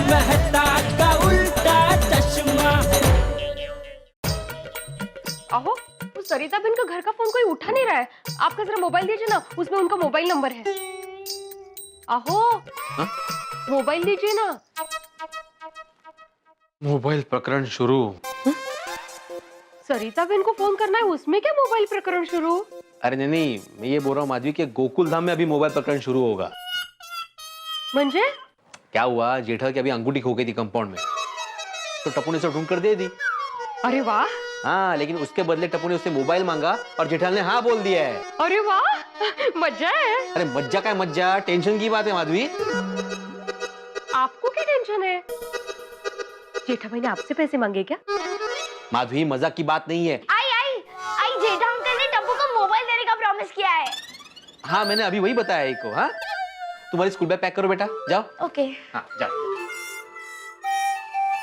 मेहता का उल्टा चश्मा। अहो, वो सरिता बिन का घर का फोन कोई उठा नहीं रहा है। आपका जरा मोबाइल दीजिए ना, उसमें उनका मोबाइल नंबर है। अहो, मोबाइल दीजिए ना। मोबाइल प्रकरण शुरू। सरिता बिन को फोन करना है, उसमें क्या मोबाइल प्रकरण शुरू? अरे नहीं, मैं ये बोल रहा हूँ माधवी कि गोकुल धाम में अभी मोबाइल प्रकरण शुरू होगा। म्हणजे? क्या हुआ, जेठा की अभी अंगूठी खो गई थी कंपाउंड में, तो टप्पू ने उसे ढूंढ कर दे दी। अरे वाह। हाँ, लेकिन उसके बदले टप्पू ने उससे मोबाइल मांगा और जेठाल ने हाँ बोल दिया है। अरे वाह, मजा है। अरे मज्जा का मज्जा, टेंशन की बात है माधवी। आपको क्या टेंशन है? जेठा भाई ने आपसे पैसे मांगे क्या? माधवी, मजाक की बात नहीं है। आई जेठा अंकल ने टप्पू को मोबाइल देने का प्रॉमिस किया है। हाँ, मैंने अभी वही बताया इको। हाँ, तुम्हारी स्कूल बैग पैक करो बेटा, जाओ। ओके। हाँ, जाओ।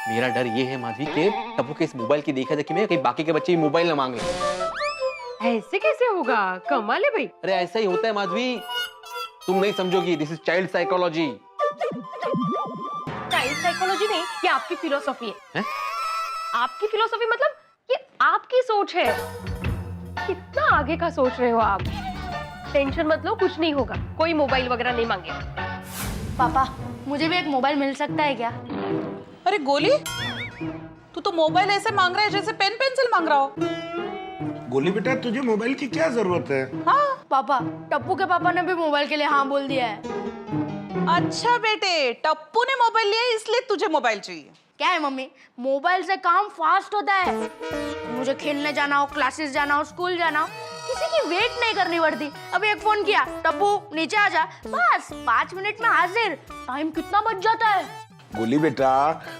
मेरा डर ये है माधवी कि टप्पू के इस मोबाइल की देखा देखी में कहीं बाकी के बच्चे मोबाइल ना मांग लें। ऐसे कैसे होगा? कमाल है भाई। अरे ऐसा ही होता है माधवी, तुम नहीं समझोगी। This is child psychology. Child psychology नहीं, ये आपकी फिलोसॉफी है। आपकी फिलोसॉफी मतलब ये आपकी सोच है। कितना आगे का सोच रहे हो आप। टेंशन मत लो, कुछ नहीं होगा। कोई मोबाइल वगैरह नहीं मांगेगा। पापा, मुझे भी एक मोबाइल मिल सकता है क्या? अरे गोली, तू तो मोबाइल ऐसे मांग रहा है जैसे पेन पेंसिल मांग रहा हो। गोली बेटा, तुझे मोबाइल की क्या जरूरत है? हाँ, पापा, टप्पू के पापा ने भी मोबाइल के लिए हाँ बोल दिया है। अच्छा बेटे, टप्पू ने मोबाइल लिया है इसलिए तुझे मोबाइल चाहिए। क्या है मम्मी, मोबाइल से काम फास्ट होता है। मुझे खेलने जाना हो, क्लासेस जाना हो, स्कूल जाना हो, किसी की वेट नहीं करनी पड़ती। अभी एक फोन किया, टप्पू नीचे आ जा, बस 5 मिनट में हाजिर। टाइम कितना बच जाता है। गोली बेटा,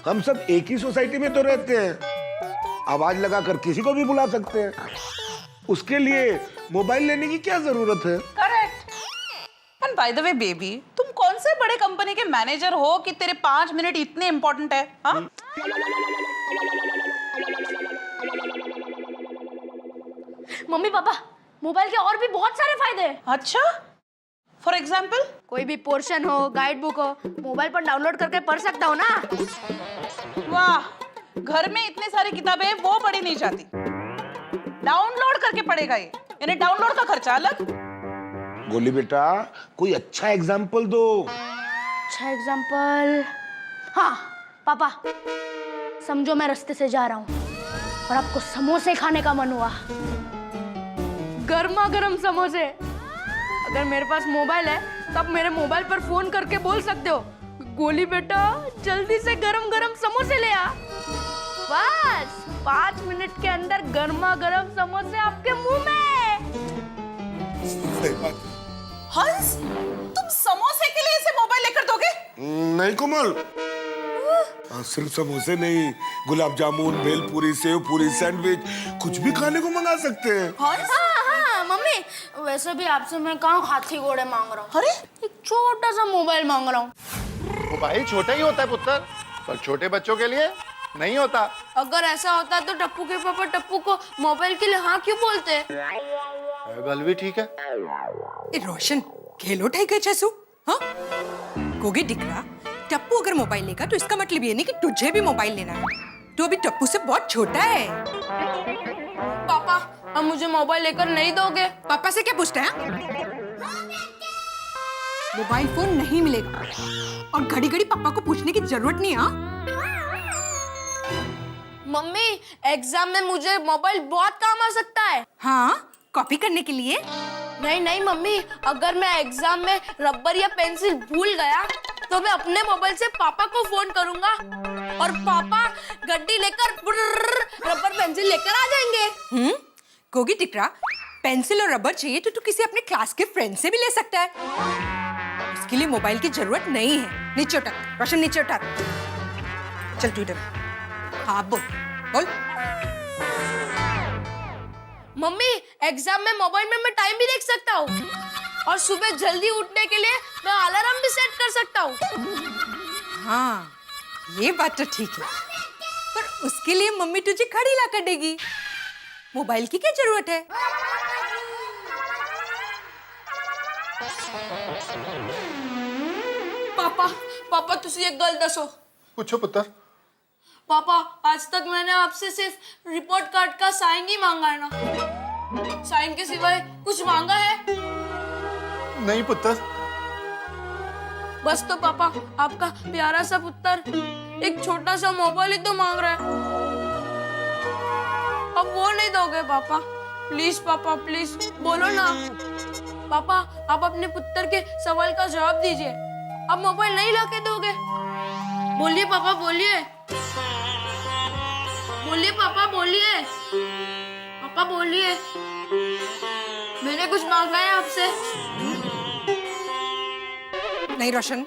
हम सब एक ही सोसाइटी में तो रहते हैं, आवाज लगाकर किसी को भी बुला सकते हैं। उसके लिए मोबाइल लेने की क्या जरूरत है? Correct. And by the way baby, तुम कौन से बड़े कंपनी के मैनेजर हो कि तेरे 5 मिनट इतने इंपॉर्टेंट है? हाँ? मम्मी पापा, मोबाइल के और भी बहुत सारे फायदे हैं। अच्छा, फॉर एग्जाम्पल? कोई भी पोर्शन हो, गाइड बुक हो, मोबाइल पर डाउनलोड करके पढ़ सकता हो ना। वाह, घर में इतने सारी किताबें हैं, वो पढ़ी नहीं जाती, डाउनलोड करके पढ़ेगा ये, यानी डाउनलोड का खर्चा अलग। गोली बेटा, कोई अच्छा एग्जाम्पल दो। अच्छा एग्जाम्पल? हाँ पापा, समझो मैं रास्ते से जा रहा हूँ और आपको समोसे खाने का मन हुआ, गर्मा गर्म समोसे। अगर मेरे पास मोबाइल है तब मेरे मोबाइल पर फोन करके बोल सकते हो, गोली बेटा जल्दी से गरम गरम समोसे ले आ। बस 5 मिनट के अंदर गर्मा गर्म समोसे आपके मुंह में। हंस, तुम समोसे के लिए इसे मोबाइल लेकर दोगे? नहीं कोमल, सिर्फ समोसे नहीं, गुलाब जामुन, भेलपूरी, सेव पूरी, सैंडविच, कुछ भी खाने को मंगा सकते हैं। हंस? हाँ मम्मी, वैसे भी आपसे मैं कहाँ हाथी घोड़े मांग रहा हूँ। अरे, एक छोटा सा मोबाइल मांग रहा हूँ। मोबाइल छोटा ही होता है पुत्र, पर छोटे बच्चों के लिए नहीं होता। अगर ऐसा होता तो टप्पू के पापा टप्पू को मोबाइल के लिए हाँ क्यों बोलते? गल भी ठीक है। रोशन, खेलो ठाई गए जैसू। हाँ, गोगी दिखरा, टप्पू अगर मोबाइल लेगा तो इसका मतलब ये नहीं कि तुझे भी मोबाइल लेना है। तू अभी टप्पू से बहुत छोटा है। पापा, अब मुझे मोबाइल लेकर नहीं दोगे? पापा से क्या पूछता है? मोबाइल फोन नहीं मिलेगा और घड़ी घड़ी पापा को पूछने की जरूरत नहीं। हाँ मम्मी, एग्जाम में मुझे मोबाइल बहुत काम आ सकता है। हाँ, कॉपी करने के लिए। नहीं नहीं मम्मी, अगर मैं एग्जाम में रबर या पेंसिल भूल गया तो मैं अपने मोबाइल से पापा को फोन करूंगा और पापा गड्डी लेकर रबर पेंसिल लेकर आ जाएंगे। गोगी टिकरा, पेंसिल और रबर चाहिए तो तू किसी अपने क्लास के फ्रेंड से भी ले सकता है। उसके लिए मोबाइल की जरूरत नहीं है। नीचे उतर रोशन, नीचे उतर। चल तू इधर। हाँ बोल बोल। मम्मी, एग्जाम में मोबाइल में मैं टाइम भी देख सकता हूँ और सुबह जल्दी उठने के लिए मैं अलार्म भी सेट कर सकता हूँ। हाँ, ये बात तो ठीक है, पर उसके लिए मम्मी तुझे घड़ी ला कर देगी। मोबाइल की क्या जरूरत है? पापा, पापा तुसी एक गल दसो, पूछो पुत्र। पापा आज तक मैंने आपसे सिर्फ रिपोर्ट कार्ड का साइन ही मांगा है ना, साइन के सिवाय कुछ मांगा है? नहीं पुत्र। बस तो पापा आपका प्यारा सा पुत्र एक छोटा सा मोबाइल ही तो मांग रहा है, अब वो नहीं दोगे पापा? प्लीज पापा प्लीज बोलो ना। पापा आप अपने पुत्र के सवाल का जवाब दीजिए, आप मोबाइल नहीं लाके दोगे? बोलिए पापा बोलिए, बोलिए पापा बोलिए, पापा बोलिए, मैंने कुछ मांगा है आपसे? नहीं रोशन,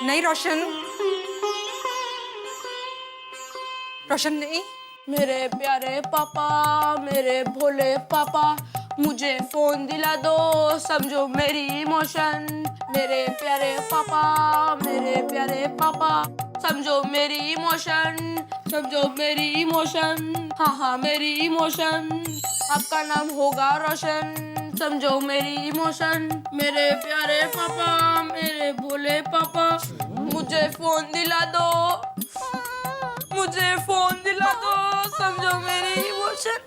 नहीं रोशन, रोशन नहीं। मेरे प्यारे पापा, मेरे भोले पापा, मुझे फोन दिला दो, समझो मेरी इमोशन। मेरे प्यारे पापा, मेरे प्यारे पापा, समझो मेरी इमोशन, समझो मेरी इमोशन। हाँ हाँ मेरी इमोशन, आपका नाम होगा रोशन, समझो मेरी इमोशन। मेरे प्यारे पापा, मेरे भोले पापा, मुझे फोन दिला दो, मुझे फोन दिला दो, समझो मेरी emotion.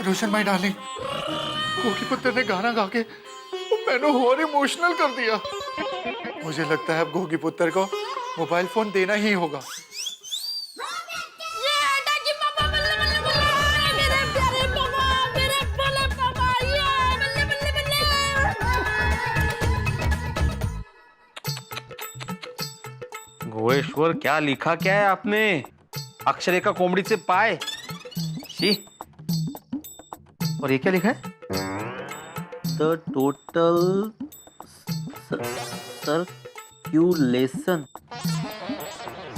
Roshan my darling, Gogi पुत्र ने गाना गा के मैंने और इमोशनल कर दिया। मुझे लगता है अब गोगी पुत्र को मोबाइल फोन देना ही होगा। गोएश्वर क्या लिखा क्या है आपने? अक्षरेखा कोमड़ी से पाए शी। और ये क्या लिखा है? The total circulation,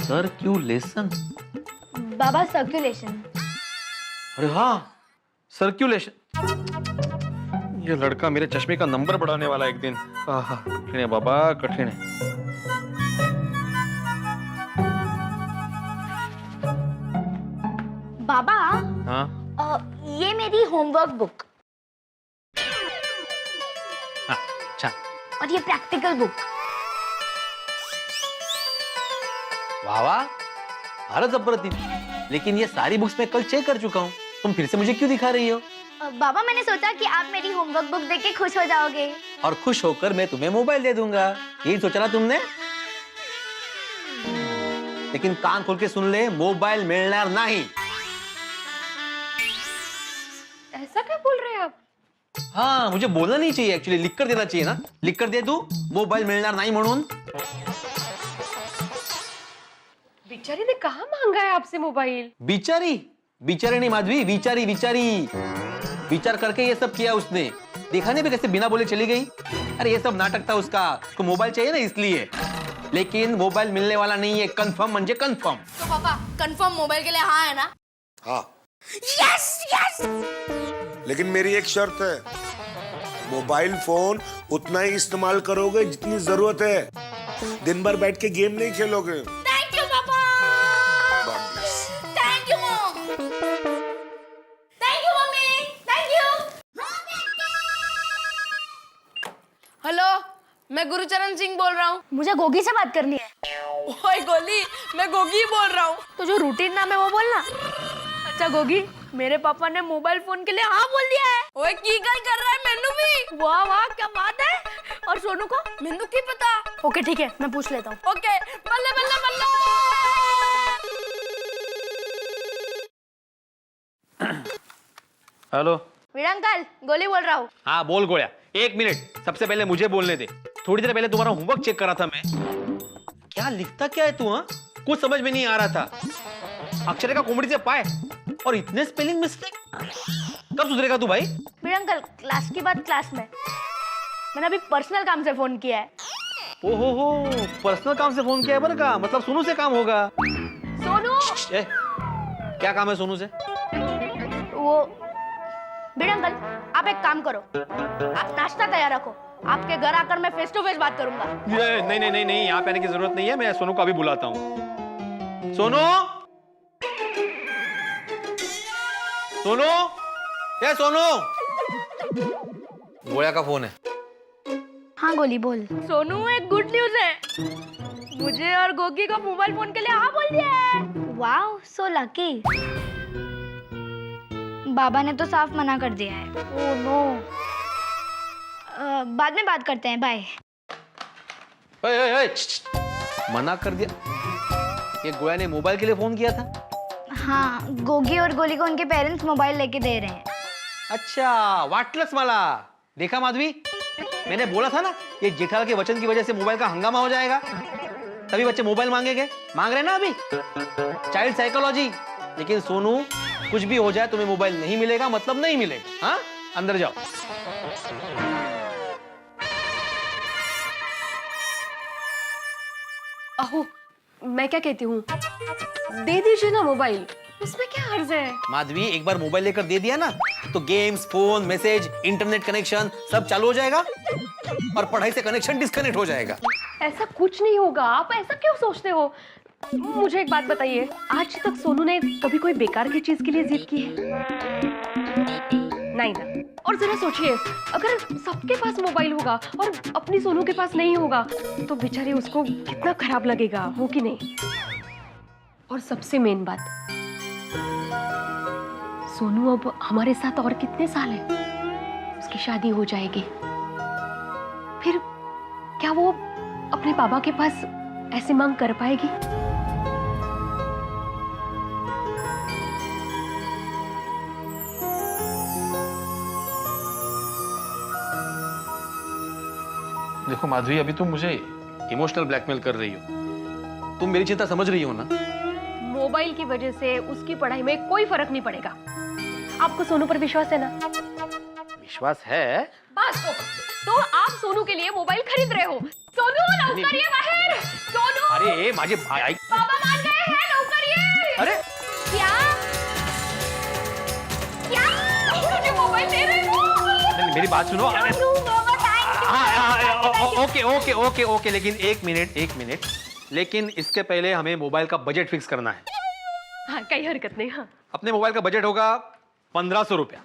circulation. Baba circulation. अरे हाँ, सर्क्यूलेशन। ये लड़का मेरे चश्मे का नंबर बढ़ाने वाला एक दिन। आहा, कठिन है बाबा, कठिन है। बाबा हाँ ये मेरी होमवर्क बुक हाँ, अच्छा। और ये प्रैक्टिकल बुक। वाह वाह, भारत अप्रतिम। लेकिन ये सारी बुक्स मैं कल चेक कर चुका हूँ, तुम फिर से मुझे क्यों दिखा रही हो? बाबा मैंने सोचा कि आप मेरी होमवर्क बुक देख के खुश हो जाओगे। और खुश होकर मैं तुम्हें मोबाइल दे दूंगा, यही सोचा ना तुमने? लेकिन कान खोल के सुन ले, मोबाइल मिलना नहीं। ऐसा क्या बोल रहे हैं आप? हाँ, मुझे बोलना नहीं चाहिए, एक्चुअली लिख कर देना चाहिए ना। लिख कर दे दूं मोबाइल मिलना नहीं म्हणून। बिचारी ने कहाँ मांगा है आपसे मोबाइल? बिचारी? बिचारी नहीं माधवी, विचारी विचारी। विचार करके ये सब किया उसने। देखा नहीं भी कैसे बिना बोले चली गई? अरे ये सब नाटक था उसका, उसको मोबाइल चाहिए ना इसलिए। लेकिन मोबाइल मिलने वाला नहीं है, कंफर्म म्हणजे कंफर्म। तो पापा कंफर्म मोबाइल के लिए हाँ है ना? हाँ। Yes yes. लेकिन मेरी एक शर्त है, मोबाइल फोन उतना ही इस्तेमाल करोगे जितनी जरूरत है। दिन भर बैठ के गेम नहीं खेलोगे। थैंक यू पापा। Thank you mom. Thank you mummy. Thank you. Hello, मैं गुरुचरण सिंह बोल रहा हूँ। मुझे गोगी से बात करनी है। ओए गोली, मैं गोगी बोल रहा हूँ। तो जो रूटीन नाम है वो बोलना। अच्छा गोगी, मेरे पापा ने मोबाइल फोन के लिए हाँ बोल दिया है। ओए की गल कर रहा है मेनू भी? वाह वाह क्या बात है। और सोनू को? मेनू की पता। ओके ठीक है, मैं पूछ लेता हूँ। ओके बल्ले बल्ले बल्ले। हेलो वीर अंकल, गोली बोल रहा हूँ। हाँ बोल गोया। एक मिनट, सबसे पहले मुझे बोलने दे। थोड़ी देर पहले तुम्हारा होमवर्क चेक करा था मैं। क्या लिखता क्या है तू? हाँ, कुछ समझ में नहीं आ रहा था। अक्षरे का कोमड़ी से पाए और इतने स्पेलिंग मिस्टेक। कब सुधरेगा तू भाई? वीर अंकल क्लास के बाद क्लास में। मैंने अभी पर्सनल काम से फोन किया है। ओहो, पर्सनल काम से फोन किया है? का मतलब सोनू से काम होगा। सोनू! क्या काम है सोनू से? वो वीर अंकल, आप एक काम करो, आप नाश्ता तैयार रखो, आपके घर आकर मैं फेस टू फेस बात करूंगा। नहीं नहीं नहीं नहीं, यहाँ पे आने की जरूरत नहीं है। मैं सोनू को अभी बुलाता हूँ। सोनू, सोनू, ये सोनू। गोया का फोन है। हाँ गोली बोल। सोनू एक गुड न्यूज है, मुझे और गोगी को मोबाइल फोन के लिए हाँ बोल दिया है। Wow so lucky. बाबा ने तो साफ मना कर दिया है। Oh no. बाद में बात करते हैं, बाय। मना कर दिया? ये गोया ने मोबाइल के लिए फोन किया था? हाँ, गोगी और गोली को उनके पेरेंट्स मोबाइल लेके दे रहे हैं। अच्छा, वाटलस माला। देखा माधवी, मैंने बोला था ना, ये जेठालाल के वचन की वजह से मोबाइल का हंगामा हो जाएगा, तभी बच्चे मोबाइल मांगेंगे। मांग रहे ना अभी, चाइल्ड साइकोलॉजी। लेकिन सोनू, कुछ भी हो जाए तुम्हें मोबाइल नहीं मिलेगा, मतलब नहीं मिलेगा। हाँ, अंदर जाओ। अहो, मैं क्या कहती हूँ, दे दीजिए ना मोबाइल, उसमें क्या हर्ज है? माधवी, एक बार मोबाइल लेकर दे दिया ना, तो games, phone, message, internet connection सब चालू हो जाएगा और पढ़ाई से कनेक्शन डिस्कनेक्ट हो जाएगा। ऐसा कुछ नहीं होगा, आप ऐसा क्यों सोचते हो? मुझे एक बात बताइए, आज तक सोनू ने कभी कोई बेकार की चीज के लिए जिद की है? नहीं ना। और जरा सोचिए, अगर सबके पास मोबाइल होगा और अपनी सोनू के पास नहीं होगा, तो बेचारे उसको कितना खराब लगेगा, हो कि नहीं? और सबसे मेन बात, सोनू अब हमारे साथ और कितने साल है? उसकी शादी हो जाएगी, फिर क्या वो अपने पापा के पास ऐसी मांग कर पाएगी? देखो माधवी, अभी तुम मुझे इमोशनल ब्लैकमेल कर रही हो। तुम मेरी चिंता समझ रही हो ना? मोबाइल की वजह से उसकी पढ़ाई में कोई फर्क नहीं पड़ेगा। आपको सोनू पर विश्वास है ना? विश्वास है। बस तो आप सोनू के लिए मोबाइल खरीद रहे हो। सोनू, लवकर ये बाहर। सोनू, अरे माझे भाई, पापा मान गए हैं, लवकर ये। अरे क्या क्या मुझे मोबाइल दे रहे हो? मेरी बात सुनो। सोनू, मामा, thank you. Okay okay okay okay, लेकिन एक मिनट, लेकिन इसके पहले हमें मोबाइल का बजट फिक्स करना है। हाँ, कोई हरकत नहीं। हाँ, अपने मोबाइल का बजट होगा 1500 रुपया।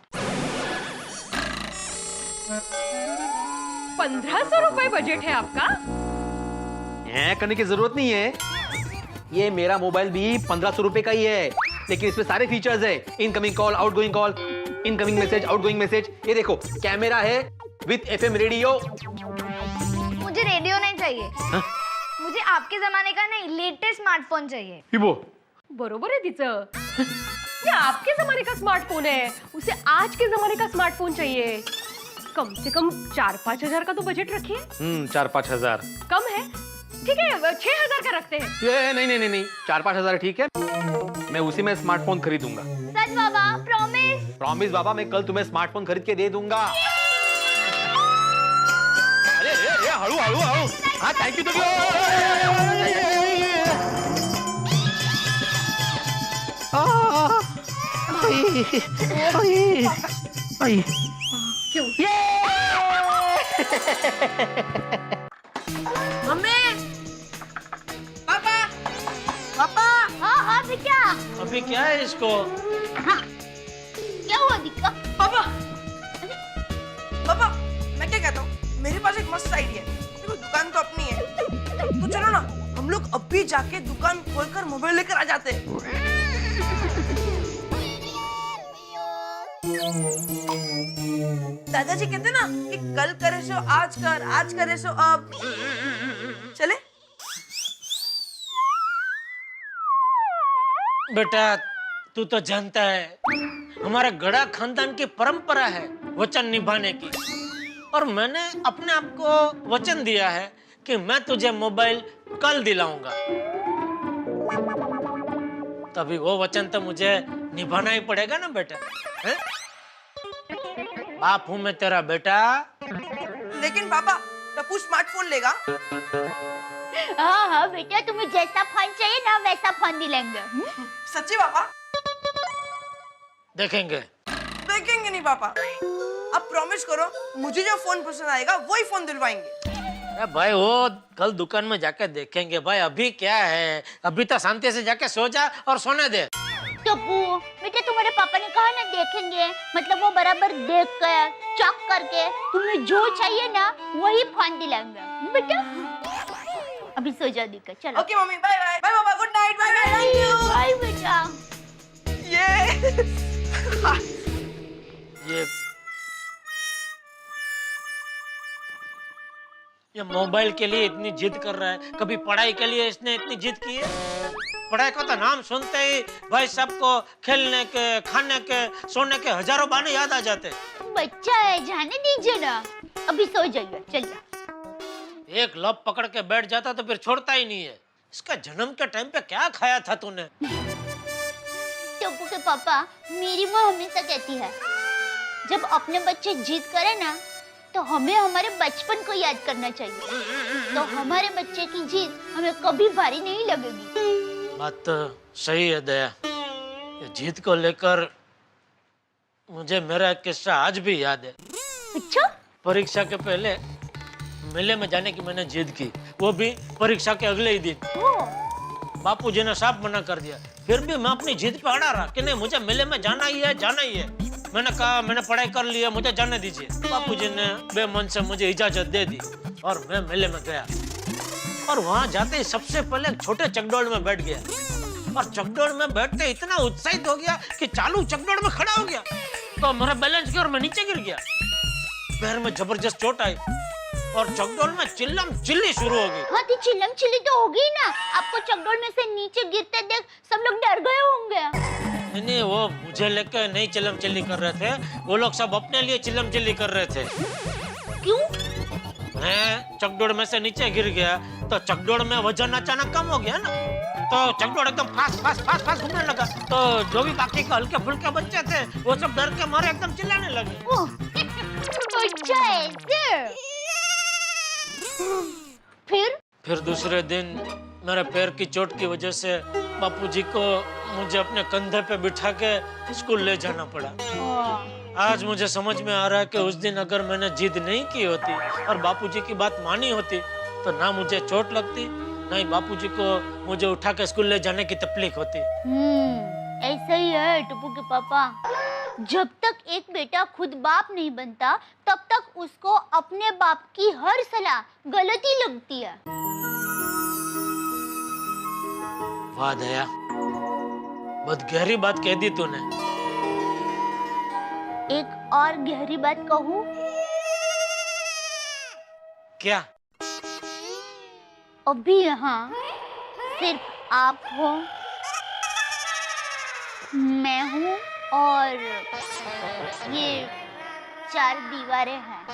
1500 रुपए बजट है आपका? है करने की जरूरत नहीं है, ये मेरा मोबाइल भी 1500 रुपए का ही है, लेकिन इसमें सारे फीचर्स है। Incoming call, outgoing call, incoming message, outgoing message. ये देखो, कैमरा है विथ FM रेडियो। मुझे रेडियो नहीं चाहिए। हाँ? मुझे आपके जमाने का नहीं, लेटेस्ट स्मार्टफोन चाहिए। विवो। बरोबर है तिचं। ये आपके जमाने का स्मार्टफोन है, उसे आज के जमाने का स्मार्टफोन चाहिए। कम से कम 4-5 हजार का तो बजट रखिए। 4-5 हजार कम है? ठीक है, 6,000 का रखते हैं। ये नहीं, 4-5 हजार ठीक है, मैं उसी में स्मार्टफोन खरीदूंगा। सच बाबा, प्रॉमिस। प्रॉमिस बाबा, मैं कल तुम्हें स्मार्टफोन खरीद के दे दूंगा। अरे हळू। हाँ, थैंक यू। मम्मी, पापा, पापा। हाँ क्या? अभी क्या है इसको? क्या हुआ दिक्का? पापा, पापा, मैं क्या कहता हूँ, मेरे पास एक मस्त आइडिया है। देखो, दुकान तो अपनी है, तो चलो ना, हम लोग अभी जाके दुकान खोलकर मोबाइल लेकर आ जाते हैं। दादाजी कहते ना कि कल करे सो आज कर, आज करे सो अब। चले? बेटा, तू तो जानता है हमारा गड़ा खानदान की परंपरा है वचन निभाने की, और मैंने अपने आप को वचन दिया है कि मैं तुझे मोबाइल कल दिलाऊंगा। तभी वो वचन तो मुझे निभाना ही पड़ेगा ना बेटा। है? बाप हूं मैं तेरा बेटा। लेकिन पापा, टप्पू स्मार्टफोन लेगा? हाँ बेटा, तुम्हें जैसा फोन चाहिए ना वैसा फोन दिलाएंगे। सच्ची पापा? देखेंगे। देखेंगे नहीं पापा, आप प्रॉमिस करो, मुझे जो फोन पसंद आएगा वही फोन दिलवाएंगे। अरे भाई, वो कल दुकान में जाके देखेंगे भाई। अभी क्या है, अभी तो शांति से जाके सो जा और सोने दे। टप्पू, बेटा तुम्हारे पापा ने कहा ना देखेंगे, मतलब वो बराबर देख कर चेक करके तुम्हें जो चाहिए ना वही फोन दिलाएंगे बेटा। अभी सो जाओ दीका, चलो। Okay mummy, bye bye bye पापा, good night, bye bye, thank you. Bye बेटा। ये मोबाइल के लिए इतनी जिद कर रहा है, कभी पढ़ाई के लिए इसने इतनी जिद की है? पढ़ाई का तो नाम सुनते ही भाई सबको खेलने के, खाने के, सोने के हजारों बहाने याद आ जाते। बच्चा है, जाने दीजिए ना, अभी सो जाइए, चलिए। एक लब पकड़ के बैठ जाता तो फिर छोड़ता ही नहीं है। इसका जन्म के टाइम पे क्या खाया था तूने? टप्पू के पापा, मेरी माँ हमेशा कहती है जब अपने बच्चे जिद करे ना तो हमें हमारे बचपन को याद करना चाहिए, तो हमारे बच्चे की जिद हमें कभी भारी नहीं लगेगी। बात तो सही है दया। ये जिद को लेकर मुझे मेरा एक किस्सा आज भी याद है। अच्छा? परीक्षा के पहले मेले में जाने की मैंने जिद की, वो भी परीक्षा के अगले ही दिन। बापूजी ने साफ मना कर दिया, फिर भी मैं अपनी जिद पे अड़ा रहा कि नहीं मुझे मेले में जाना ही है, जाना ही है। मैंने कहा मैंने पढ़ाई कर ली है, मुझे जाने दीजिए। बापूजी ने बेमन से मुझे इजाजत दे दी और मैं मेले में गया। और वहां जाते ही सबसे पहले एक छोटे चकडोल में बैठ गया, और चकडोल में बैठते इतना उत्साहित हो गया कि चालू चकडोल में खड़ा हो गया, तो मेरा बैलेंस गया और मैं नीचे गिर गया। पैर में जबरदस्त चोट आई और चकडोल में चिल्लम चिल्ली शुरू हो गई। हाँ तो चिल्लम चिल्ली तो होगी ना, आपको चकडोल में से नीचे गिरते देख सब लोग डर गए होंगे। नहीं, वो मुझे लेकर नहीं चिल्लम चिल्ली कर रहे थे, वो लोग सब अपने लिए चिल्लम चिल्ली कर रहे थे। क्यों? मैं चकडोल में से नीचे गिर गया तो चकडोल में वजन अचानक कम हो गया ना, तो चकडोल एकदम फास्ट घूमने लगा। तो जो भी बाकी के हल्के फुल्के बच्चे थे वो सब डर के मारे एकदम चिल्लाने लगे। अच्छा ऐसे? फिर दूसरे दिन मेरे पैर की चोट की वजह से बापूजी को मुझे अपने कंधे पे बिठा के स्कूल ले जाना पड़ा। आज मुझे समझ में आ रहा है कि उस दिन अगर मैंने जिद नहीं की होती और बापूजी की बात मानी होती तो ना मुझे चोट लगती, ना ही बापूजी को मुझे उठा के स्कूल ले जाने की तकलीफ होती। ऐसा ही है टप्पू के पापा, जब तक एक बेटा खुद बाप नहीं बनता तब तक उसको अपने बाप की हर सलाह गलत ही लगती है। वाह दया, बहुत गहरी बात कह दी तूने। एक और गहरी बात कहूँ? क्या? अभी यहाँ सिर्फ आप हो, मैं हूँ और ये 4 दीवारें हैं।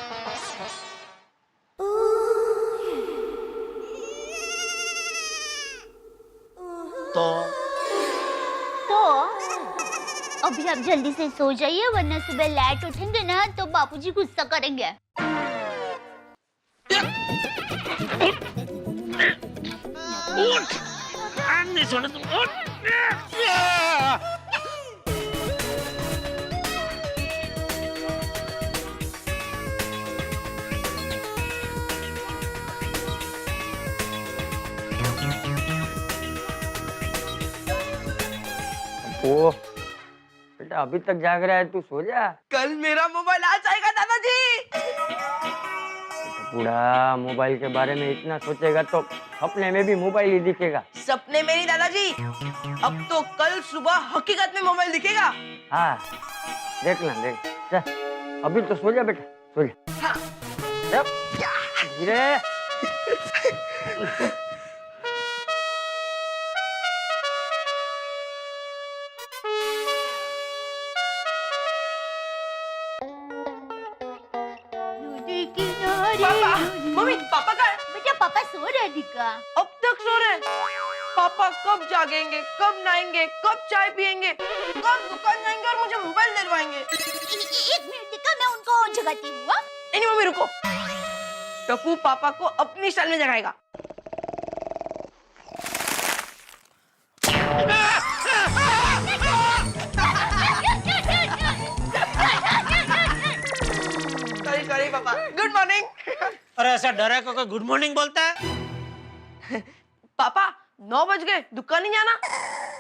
तो अभी आप जल्दी से सो जाइए वरना सुबह लेट उठेंगे ना तो बापूजी गुस्सा करेंगे। उठ! नहीं सोना तुम, उठ! ओ बेटा अभी तक जाग रहा है, तू सो जा। कल मेरा मोबाइल आ जाएगा दादाजी। बूढ़ा मोबाइल के बारे में इतना सोचेगा तो सपने में भी मोबाइल ही दिखेगा। सपने में नहीं दादाजी, अब तो कल सुबह हकीकत में मोबाइल दिखेगा। हाँ देखना, देख जा, अभी तो सो जा बेटा, सो जा। हाँ। धीरे। पापा, मम्मी, पापा कहाँ है? बेटा पापा सो रहे दिका। अब तक सो रहे हैं? पापा कब जागेंगे, कब नहाएंगे, कब चाय पियेंगे, कब दुकान जाएंगे और मुझे मोबाइल दिलवाएंगे? एक मिनट दिका, मैं उनको जगाती हूँ। नहीं मम्मी रुको, टप्पू पापा को अपनी स्टाइल में जगाएगा। सॉरी पापा, गुड मॉर्निंग। अरे ऐसा डरा को कोई गुड मॉर्निंग बोलता है? पापा 9 बज गए, दुकान नहीं जाना?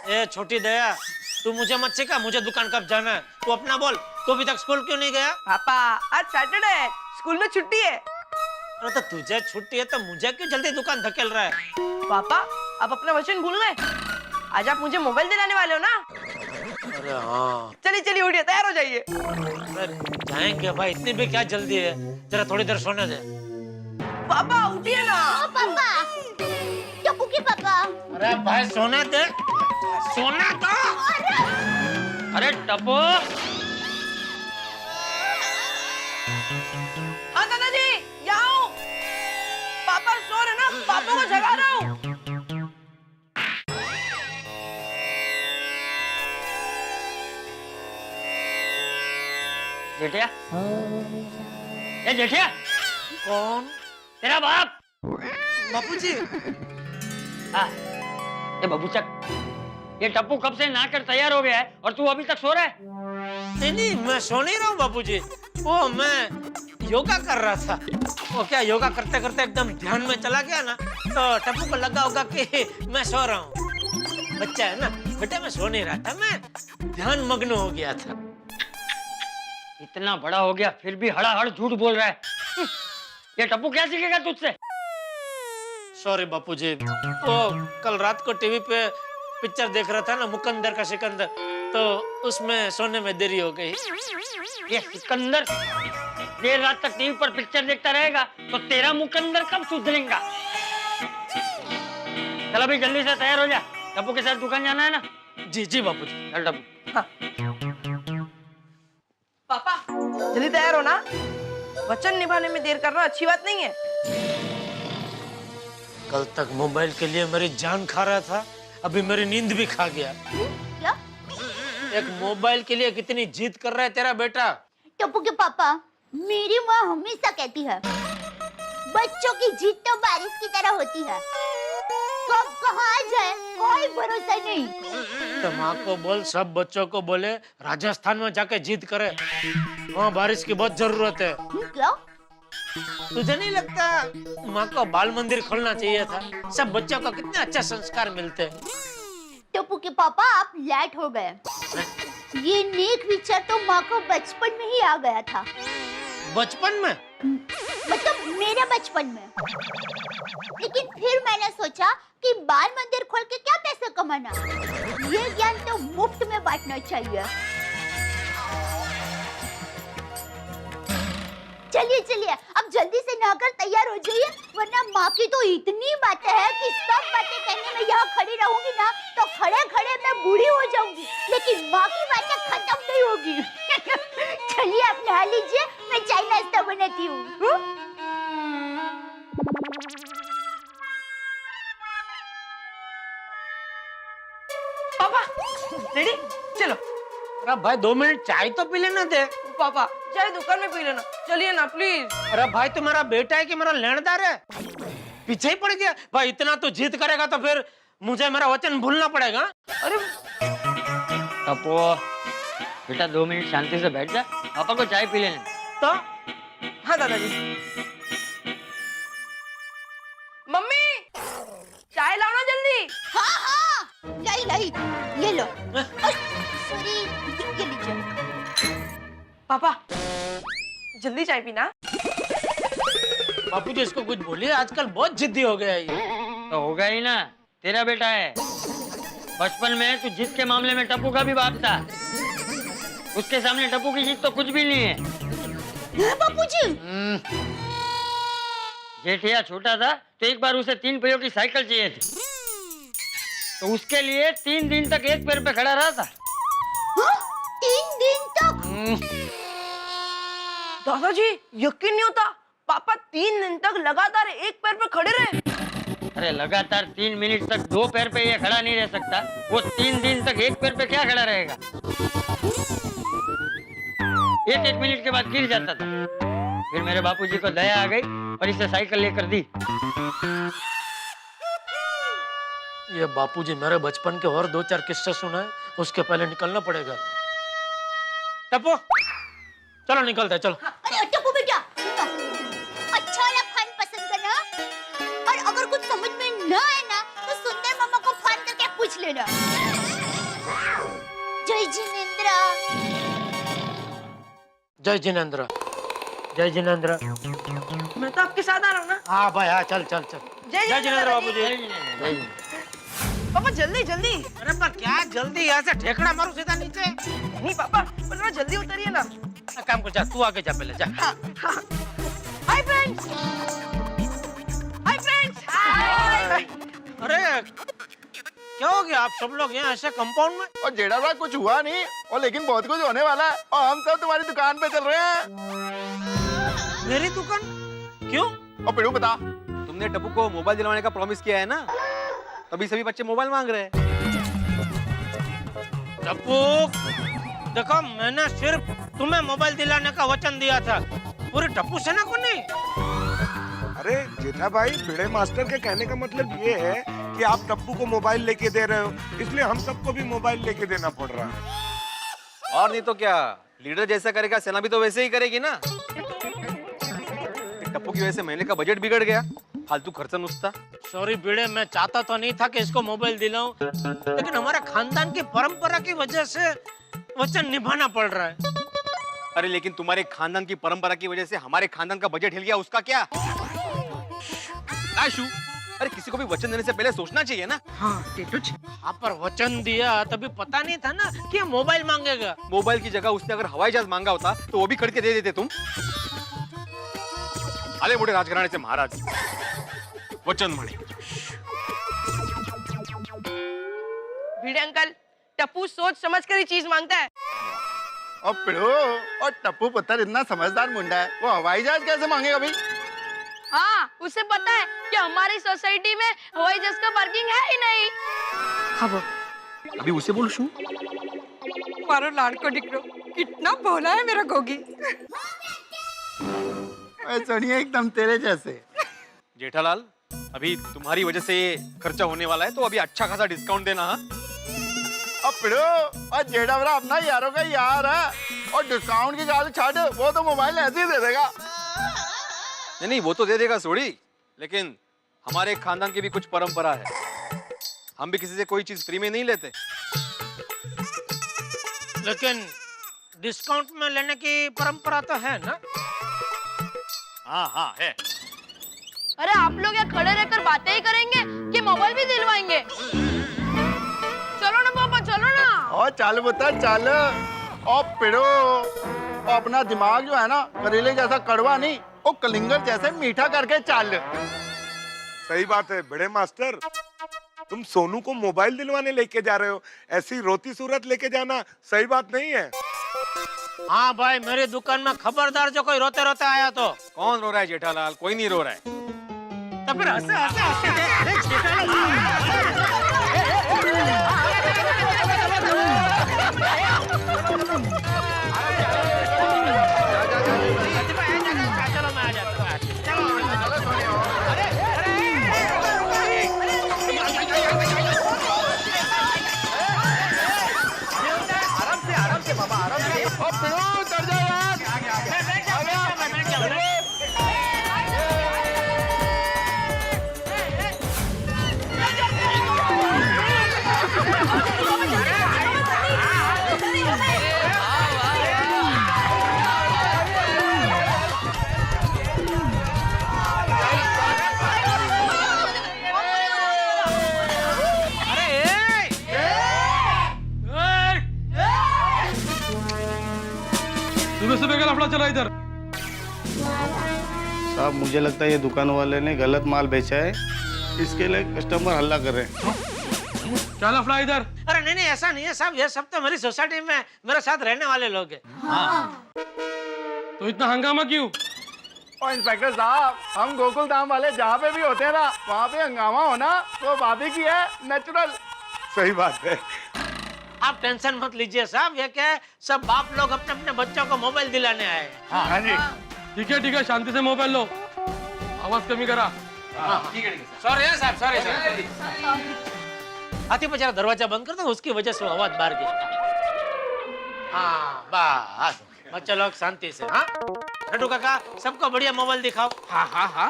ए छोटी दया, तू मुझे मत सिखा, मुझे दुकान कब जाना है तू अपना बोल। तू अभी तक स्कूल क्यों नहीं गया? पापा आज सैटरडे है, स्कूल में छुट्टी है। अरे तो तुझे छुट्टी है तो मुझे क्यों जल्दी दुकान धकेल रहा है? पापा आप अपना वचन भूल गए, आज आप मुझे मोबाइल दिलाने वाले हो ना। अरे हाँ, चलिए चलिए उठिए, तैयार हो जाइए। अरे जाएंगे भाई, इतनी भी क्या जल्दी है, जरा थोड़ी देर सोने दे। पापा उठिए ना। ओ पापा, टप्पू के पापा। अरे भाई सोने दे, सोना तो। अरे टप्पू, हाँ दादाजी यहाँ हूँ। पापा सो रहे ना, पापा को जगा रहा हूँ। जेठिया, ये जेठिया, कौन? तेरा बाप। बापूजी। हाँ, ये बबूचक, ये टप्पू कब से नहाकर तैयार हो गया है और तू अभी तक सो रहा है? नहीं नहीं, मैं सो नहीं रहा हूँ बापूजी, वो मैं योगा कर रहा था। वो क्या योगा करते करते एकदम ध्यान में चला गया ना, तो टप्पू को लगा होगा कि मैं सो रहा हूँ। बच्चा है ना बेटा, मैं सो नहीं रहा था, मैं ध्यान मग्न हो गया था। इतना बड़ा हो गया फिर भी हड़ाहड़ झूठ बोल रहा है। ये टप्पू क्या सीखेगा तुझसे? सॉरी बापूजी, वो कल रात को टीवी पे पिक्चर देख रहा था ना, मुकंदर का सिकंदर, तो उसमें सोने में देरी हो गई। ये सिकंदर देर रात तक टीवी पर पिक्चर देखता रहेगा तो तेरा मुकंदर कब सुधरेगा? चल अभी जल्दी से तैयार हो जा, टप्पू के साथ दुकान जाना है ना। जी जी बापूजी। चल टप्पू। पापा जल्दी तैयार हो ना, वचन निभाने में देर करना अच्छी बात नहीं है। कल तक मोबाइल के लिए मेरी जान खा रहा था, अभी मेरी नींद भी खा गया। क्या? एक मोबाइल के लिए कितनी जिद कर रहा है तेरा बेटा। टप्पू के पापा, मेरी माँ हमेशा कहती है बच्चों की जिद तो बारिश की तरह होती है, कब कहाँ आ जाए कोई भरोसा नहीं। तो माँ को बोल सब बच्चों को बोले राजस्थान में जाके जिद करे, वहाँ बारिश की बहुत जरूरत है। क्या? तुझे नहीं लगता माँ को बाल मंदिर खोलना चाहिए था? सब बच्चों को कितने अच्छा संस्कार मिलते हैं। टप्पू के पापा आप लेट हो गए, ये नेक विचार तो माँ को बचपन में ही आ गया था। बचपन में? मतलब मेरे बचपन में। लेकिन फिर मैंने सोचा कि बाल मंदिर खोल के क्या पैसे कमाना, ये ज्ञान तो मुफ्त में बांटना चाहिए। चलिए चलिए अब जल्दी से नहाकर तैयार हो जाइए, वरना माँ की तो इतनी बातें हैं कि सब बातें कहने में यहाँ खड़ी रहूंगी ना तो खड़े खड़े मैं बूढ़ी हो जाऊंगी, लेकिन माँ की बातें खत्म नहीं होगी। चलिए आप नहा लीजिए, मैं चाय नाश्ता बनाती हूँ। पापा रेडी, चलो। अरे भाई 2 मिनट चाय तो पी लेना दे। पापा चाय दुकान में पी लेना, चलिए ना प्लीज। अरे भाई तुम्हारा बेटा है कि मेरा लेनदार है? पीछे ही पड़ गया भाई, इतना तो जिद करेगा तो फिर मुझे मेरा वचन भूलना पड़ेगा। अरे टप्पू बेटा 2 मिनट शांति से बैठ जा, पापा को चाय पी लेने। तो हाँ दादाजी। मम्मी चाय लाओ ना जल्दी। हाँ हाँ लाई लाई, ये लो। सॉरी, ये लीजिए। पापा जल्दी चाय पीना। बापूजी इसको कुछ बोलिए, आजकल बहुत जिद्दी हो गया है ये। तो होगा ही ना, तेरा बेटा है। बचपन में तू जिद के मामले में टप्पू का भी बाप था, उसके सामने टप्पू की जिद तो कुछ भी नहीं है। बापूजी जेठिया छोटा था तो एक बार उसे 3 पहियों की साइकिल चाहिए थी, तो उसके लिए 3 दिन तक एक पैर पे खड़ा रहा था। हाँ? 3 दिन तक? दादाजी यकीन नहीं होता, पापा 3 दिन तक लगातार एक पैर पे खड़े रहे। अरे लगातार 3 मिनट तक 2 पैर पे ये खड़ा नहीं रह सकता, वो 3 दिन तक एक पैर पे क्या खड़ा रहेगा? 1-1 मिनट के बाद गिर जाता था। फिर मेरे बापूजी को दया आ गई और इसे साइकिल लेकर दी। ये बापूजी मेरे बचपन के और 2-4 किस्से सुनाए, उसके पहले निकलना पड़ेगा। टप्पू चलो निकलते हैं, चलो। अरे टप्पू बेटा, अच्छा वाला फन पसंद करना, और अगर कुछ समझ में न आए ना तो सुंदर मामा को फोन करके पूछ लेना। जय जिनेंद्र, जय जिनेंद्र। मैं तो आपके साथ आ रहा हूँ ना। हाँ भाई हाँ, चल चल चल। जय जिनेंद्र बाबू जी। पापा जल्दी जल्दी। अरे पर क्या जल्दी, यहाँ से ठेकड़ा मारो सीधा नीचे। नहीं पापा, थोड़ा जल्दी उतरिए ना। एक काम कर, जा तू आगे जा पहले, जा। हाय फ्रेंड्स, हाय फ्रेंड्स, हाय। अरे क्या हो गया, आप सब लोग यहाँ ऐसे कंपाउंड में? और जेड़ा भाई कुछ हुआ नहीं और लेकिन बहुत कुछ होने वाला है और हम सब तुम्हारी दुकान पे चल रहे हैं। मेरी दुकान? क्यों? और पिड़ू बता। तुमने टप्पू को मोबाइल दिलवाने का प्रॉमिस किया है ना, तभी सभी बच्चे मोबाइल मांग रहे हैं। टप्पू देखो, मैंने सिर्फ तुम्हें मोबाइल दिलाने का वचन दिया था, पूरी टप्पू सेना को नहीं। अरे जेठा भाई, भिड़े मास्टर के कहने का मतलब ये है कि आप टप्पू को मोबाइल लेके दे रहे हो, इसलिए हम सबको भी मोबाइल लेके देना पड़ रहा है। और नहीं तो क्या, लीडर जैसा करेगा सेना भी तो वैसे ही करेगी ना। टप्पू की वजह से महीने का बजट बिगड़ गया, फालतू खर्चा नुस्ता। सॉरी भिड़े, मैं चाहता तो नहीं था कि इसको मोबाइल दिलाऊं, लेकिन हमारे खानदान की परंपरा की वजह से वचन निभाना पड़ रहा है। अरे लेकिन तुम्हारे खानदान की परंपरा की वजह से हमारे खानदान का बजट हिल गया, उसका क्या? आशु, अरे किसी को भी वचन देने से पहले सोचना चाहिए ना। हाँ टेटू। आप पर वचन दिया तभी पता नहीं था ना कि ये मोबाइल मांगेगा। मोबाइल की जगह उसने अगर हवाई जहाज मांगा होता तो वो भी खरीद के दे देते तुम। अरे बूढ़े राजघराने से महाराज वचन मणि। भिड़े अंकल, टप्पू सोच समझ कर ही चीज मांगता है। और पिड़ू और टप्पू पुत्र इतना समझदार मुंडा है, वो हवाई जहाज कैसे मांगेगा भाई? हाँ, उसे पता है कि हमारी सोसाइटी में हवाई जहाज का पार्किंग है ही नहीं। हाँ अभी उसे बोल शू। मारो लाड़को डिकरो, कितना भोला है मेरा गोगी। सुनिए एकदम तेरे जैसे। जेठालाल, अभी तुम्हारी वजह से ये खर्चा होने वाला है, तो अभी अच्छा खासा डिस्काउंट देना। हाँ अब पिड़ू और जेठा बड़ा अपना यारों का यार है, और डिस्काउंट की गाल छाड़, वो तो मोबाइल ऐसे ही दे देगा। नहीं, वो तो दे देगा सोड़ी, लेकिन हमारे खानदान की भी कुछ परंपरा है, हम भी किसी से कोई चीज फ्री में नहीं लेते। लेकिन डिस्काउंट में लेने की परंपरा तो है ना? हाँ हाँ है। अरे आप लोग यहाँ खड़े रहकर बातें ही करेंगे कि मोबाइल भी दिलवाएंगे? चलो ना पापा, चलो ना। और चल पुत्र चल। और पिड़ू अपना दिमाग जो है ना, करेले जैसा कड़वा नहीं, वो कलिंगर जैसे मीठा करके चल। सही बात है भिड़े मास्टर, तुम सोनू को मोबाइल दिलवाने लेके जा रहे हो, ऐसी रोती सूरत लेके जाना सही बात नहीं है। हाँ भाई, मेरी दुकान में खबरदार जो कोई रोते रोते आया तो। कौन रो रहा है जेठालाल? कोई नहीं रो रहा है। तो फिर हंसे हंसे हंसे। चलो मैं आ जाता हूँ। आराम से बाबा, आराम से। और पिड़ू चढ़ जा यार। सुबह सुबह का लफड़ा चला इधर। साहब मुझे लगता है ये दुकान वाले ने गलत माल बेचा है, इसके लिए कस्टमर हल्ला कर रहे हैं। क्या लफड़ा इधर? अरे नहीं नहीं, ऐसा नहीं है साहब, ये सब तो मेरी सोसाइटी में मेरे साथ रहने वाले लोग हैं। हाँ। तो इतना हंगामा क्यों? और इंस्पेक्टर साहब, हम गोकुल धाम वाले जहाँ पे भी होते हैं ना, वहाँ पे हंगामा होना तो बात ही की है, नेचुरल। सही बात है। आप टेंशन मत लीजिए साहब, ये क्या है, सब बाप लोग अपने अपने बच्चों को मोबाइल दिलाने आए हैं। हाँ जी। ठीक है, शांति से मोबाइल लो, आवाज कमी करा। ठीक है सॉरी साहब, सॉरी सॉरी। हाथी पर जरा दरवाजा बंद कर दो, उसकी वजह से आवाज बाहर गई। हाँ बस, बच्चे लोग शांति से। हाँ लड्डू काका, सबको बढ़िया मोबाइल दिखाओ। हाँ हाँ हाँ।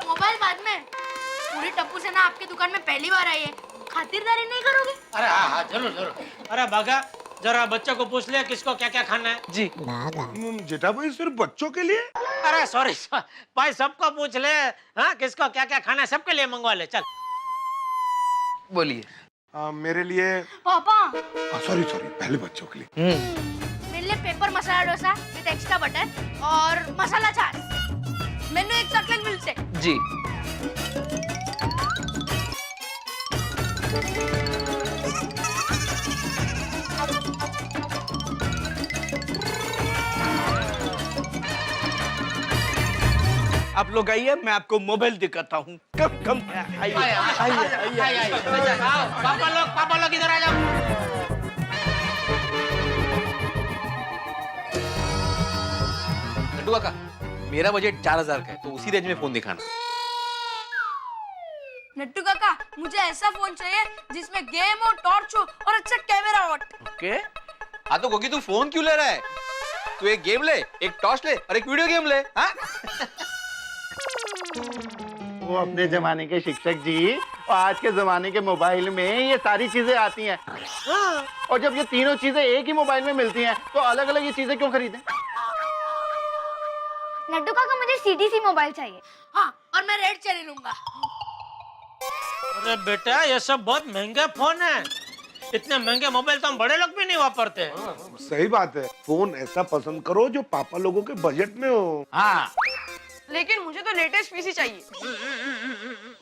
मोबाइल बाद में। पूरी टप्पू सेना आपकी दुकान में पहली बार आई है, खातिरदारी नहीं करोगे? अरे हाँ हाँ, जरूर जरूर। अरे बागा, जरा बच्चों को पूछ ले किसको क्या क्या खाना है। जी जेठा भाई सिर्फ बच्चों के लिए? अरे सॉरी भाई, सबको पूछ ले। हाँ, किसको क्या क्या खाना है सबके लिए मंगवा ले। चल बोलिए। मेरे लिए पापा सॉरी पहले बच्चों के लिए। मेरे लिए paper masala dosa with extra butter और मसाला छाछ। मेनू एक चॉकलेट मिल्क शेक। जी आप लोग आइए, मैं आपको मोबाइल दिखाता हूँ। कम आइए आइए। पापा लोग इधर आ जाओ। लड्डू काका, मेरा बजट 4000 का है, तो उसी रेंज में फोन दिखाना। नट्टू काका, मुझे ऐसा फोन चाहिए जिसमें गेम हो, टॉर्च हो और अच्छा कैमरा हो। ओके। हाँ तो गोगी, तू फोन क्यों ले रहा है? तू एक गेम ले, एक टॉर्च ले और एक वीडियो गेम ले। हाँ? वो अपने जमाने के शिक्षक जी, और आज के जमाने के मोबाइल में ये सारी चीजें आती हैं। और जब ये तीनों चीजें एक ही मोबाइल में मिलती हैं, तो अलग अलग ये चीजें क्यों खरीदें? नड्डू काका, मुझे सीडीसी मोबाइल चाहिए। हाँ, और मैं रेड चेरी लूंगा। अरे बेटा, ये सब बहुत महंगे फोन है। इतने महंगे मोबाइल तो हम बड़े लोग भी नहीं वापरते। सही बात है, फोन ऐसा पसंद करो जो पापा लोगों के बजट में हो। हाँ। लेकिन मुझे तो लेटेस्ट पीसी चाहिए।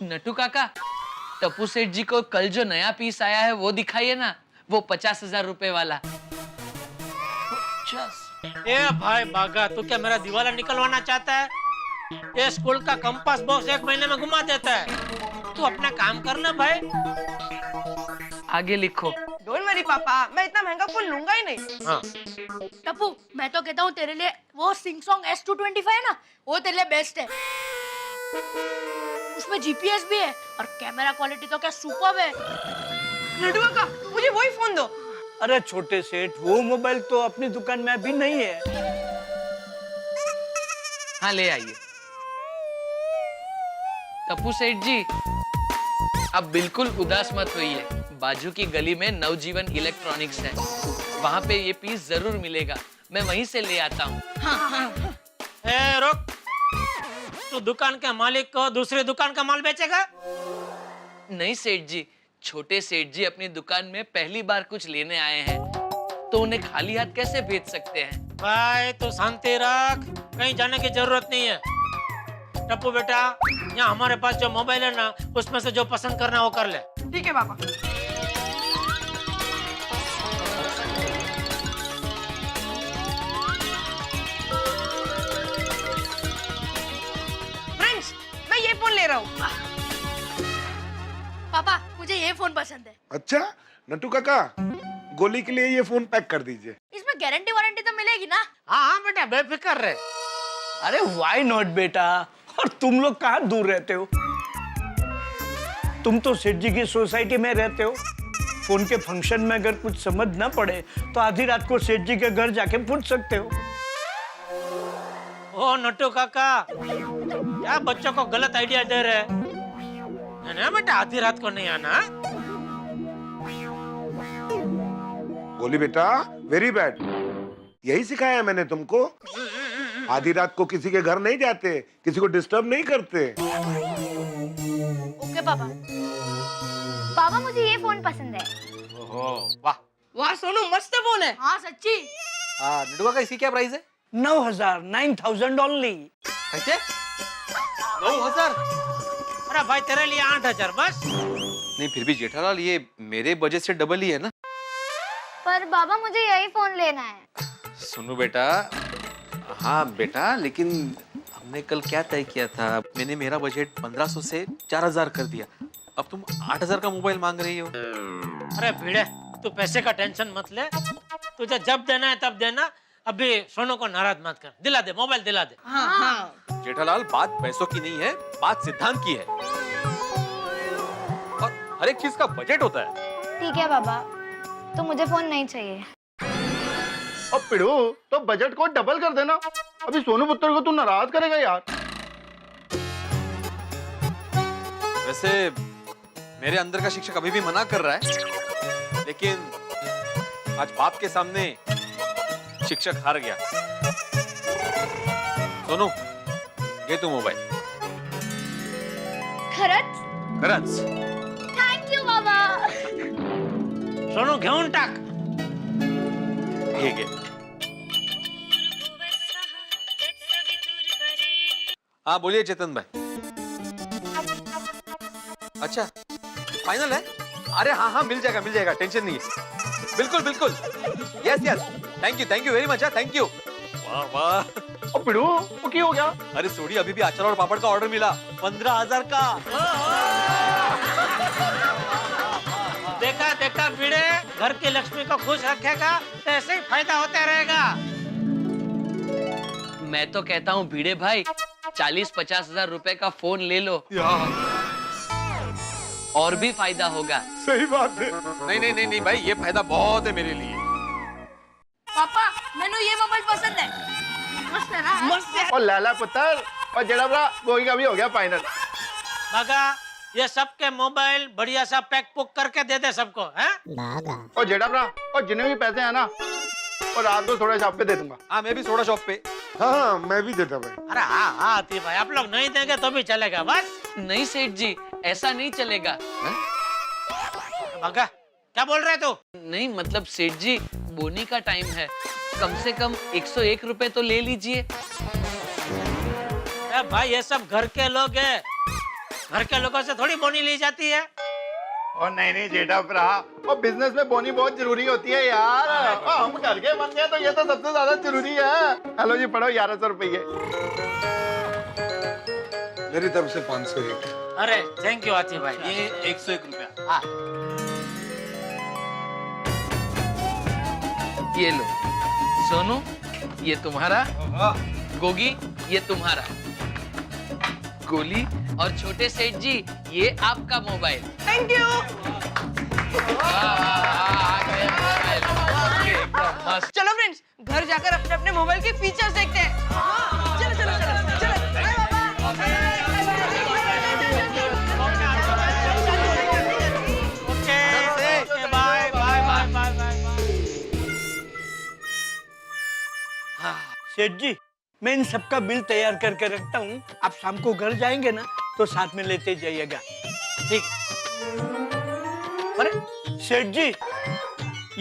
नट्टू काका, टप्पू सेठ जी को कल जो नया पीस आया है वो दिखाइए ना, वो 50,000 रुपए वाला। 50? ए भाई बागा, तू क्या मेरा दिवाला निकलवाना चाहता है? ये स्कूल का कंपास बॉक्स 1 महीने में घुमा देता है। तू अपना काम कर ना भाई। आगे लिखो। डोंट वरी पापा, मैं इतना महंगा फोन लूंगा ही नहीं। हाँ। टप्पू, मैं तो कहता हूँ तेरे लिए वो सिंगसोंग S225 है ना, वो तेरे लिए बेस्ट है। उसमें GPS भी है और कैमरा क्वालिटी तो क्या सुपर्ब है। लड्डू काका, मुझे वही फोन दो। अरे छोटे सेठ, वो मोबाइल तो अपनी दुकान में अभी नहीं है। हाँ, ले आइए। टप्पू सेठ जी, आप बिल्कुल उदास मत होइए। बाजू की गली में नवजीवन इलेक्ट्रॉनिक्स है, वहाँ पे ये पीस जरूर मिलेगा। मैं वहीं से ले आता हूँ। ए रुक, तू दुकान के मालिक को दूसरी दुकान का माल बेचेगा? नहीं सेठ जी, छोटे सेठ जी अपनी दुकान में पहली बार कुछ लेने आए हैं, तो उन्हें खाली हाथ कैसे भेज सकते हैं? भाई तू शांति रख, कहीं जाने की जरूरत नहीं है। टप्पू बेटा, यहाँ हमारे पास जो मोबाइल है ना, उसमें से जो पसंद करना वो कर ले। ठीक है पापा। फ्रेंड्स, मैं ये फोन ले रहा हूँ। पापा, मुझे ये फोन पसंद है। अच्छा नट्टू काका, गोली के लिए ये फोन पैक कर दीजिए। इसमें गारंटी वारंटी तो मिलेगी ना? हाँ हाँ बेटा, बेफिक्र रहे। अरे व्हाई नॉट बेटा। और तुम लोग कहाँ दूर रहते हो? तुम तो सेठ जी की सोसाइटी में रहते हो। फोन के फंक्शन में अगर कुछ समझ न पड़े तो आधी रात को सेठ जी के घर जाके पूछ सकते हो। ओ नट्टू काका, क्या बच्चों को गलत आइडिया दे रहे हैं? ना बेटा, आधी रात को नहीं आना। गोली बेटा, वेरी बैड। यही सिखाया है मैंने तुमको। आधी रात को किसी के घर नहीं जाते, किसी को डिस्टर्ब नहीं करते। ओके पापा। पापा, मुझे ये फोन पसंद है। वाह। वाह सोनू, मस्त फोन है। हाँ सच्ची। लड्डू का इसकी क्या प्राइस है? 9,000 ओनली। कैसे? 9,000? अरे भाई, तेरे लिए 8,000 बस। नहीं, फिर भी जेठालाल, ये मेरे बजट से डबल ही है ना। पर बाबा, मुझे यही फोन लेना है। सुनो बेटा। हाँ बेटा, लेकिन हमने कल क्या तय किया था? मैंने मेरा बजट 1500 से 4000 कर दिया। अब तुम 8000 का मोबाइल मांग रही हो। अरे भिड़े, तू पैसे का टेंशन मत ले। तुझे जब देना है तब देना। अभी सोनू को नाराज मत कर। दिला दे, मोबाइल दिला दे। हाँ। जेठालाल, बात पैसों की नहीं है, बात सिद्धांत की है। और हर एक चीज का बजट होता है। ठीक है बाबा, तो मुझे फोन नहीं चाहिए। अब पिड़ू, तो बजट को डबल कर देना। अभी सोनू पुत्र को तू नाराज करेगा यार। वैसे मेरे अंदर का शिक्षक अभी भी मना कर रहा है, लेकिन आज बाप के सामने शिक्षक हार गया। सोनू, घे तू मोबाईल। खरंच खरंच थँक्यू बाबा. सोनू घेऊन टाक. घे घे. हाँ बोलिए चेतन भाई. अच्छा फाइनल है? अरे हाँ हाँ मिल जाएगा, टेंशन नहीं है. बिल्कुल बिल्कुल. Yes yes. Thank you very much. Thank you. वाह वाह. ओ पिड़ू वो क्या हो गया? अरे सोडी, अभी भी अचार और पापड़ का ऑर्डर मिला 15,000 का. देखा देखा भिड़े, घर की लक्ष्मी को खुश रखेगा तो ऐसे ही फायदा होता रहेगा. मैं तो कहता हूँ भिड़े भाई 40-50 हजार रुपए का फोन ले लो, और भी फायदा होगा. सही बात है. नहीं भाई, ये फायदा बहुत है मेरे लिए. पापा मैंने ये मोबाइल पसंद है. मस्त है ना? मस्त है. और लाला पुत्र और जड़ा बड़ा गोगी का भी हो गया फाइनल. मगा ये सबके मोबाइल बढ़िया सा पैक पुक करके दे दे सबको. हैं? और जड़ा बड़ा और जितने भी पैसे हैं ना, और रात को थोड़ा शॉप पे दे दूंगा. हाँ मैं भी सोडा शॉप पे. हाँ मैं भी देता भाई. अरे हाँ आती भाई, आप लोग नहीं देंगे तो भी चलेगा. बस नहीं सेठ जी, ऐसा नहीं चलेगा. मगा क्या बोल रहे तू? नहीं मतलब सेठ जी, बोनी का टाइम है, कम से कम 101 रुपए तो ले लीजिए. भाई ये सब घर के लोग हैं, घर के लोगों से थोड़ी बोनी ली जाती है. और नहीं जेठा भरा, और बिजनेस में बोनी बहुत जरूरी होती है यार. और हम घर के बन गए तो ये तो सबसे ज्यादा जरूरी है. हेलो जी, पढ़ो 1100 रुपये. मेरी तरफ से 501. अरे थैंक यू आती भाई. ये 101 रुपया. हाँ. ये लो सोनू, ये तुम्हारा. गोगी ये तुम्हारा. गोली और छोटे सेठ जी ये आपका मोबाइल. Thank you. मस्त. चलो फ्रेंड्स, घर जाकर अपने अपने मोबाइल के फीचर्स देखते हैं. चलो चलो चलो चलो. Okay bye bye bye bye bye. सेठ जी, मैं इन सबका बिल तैयार करके रखता हूँ. आप शाम को घर जाएंगे ना तो साथ में लेते जाइएगा. ठीक. अरे सेठ जी,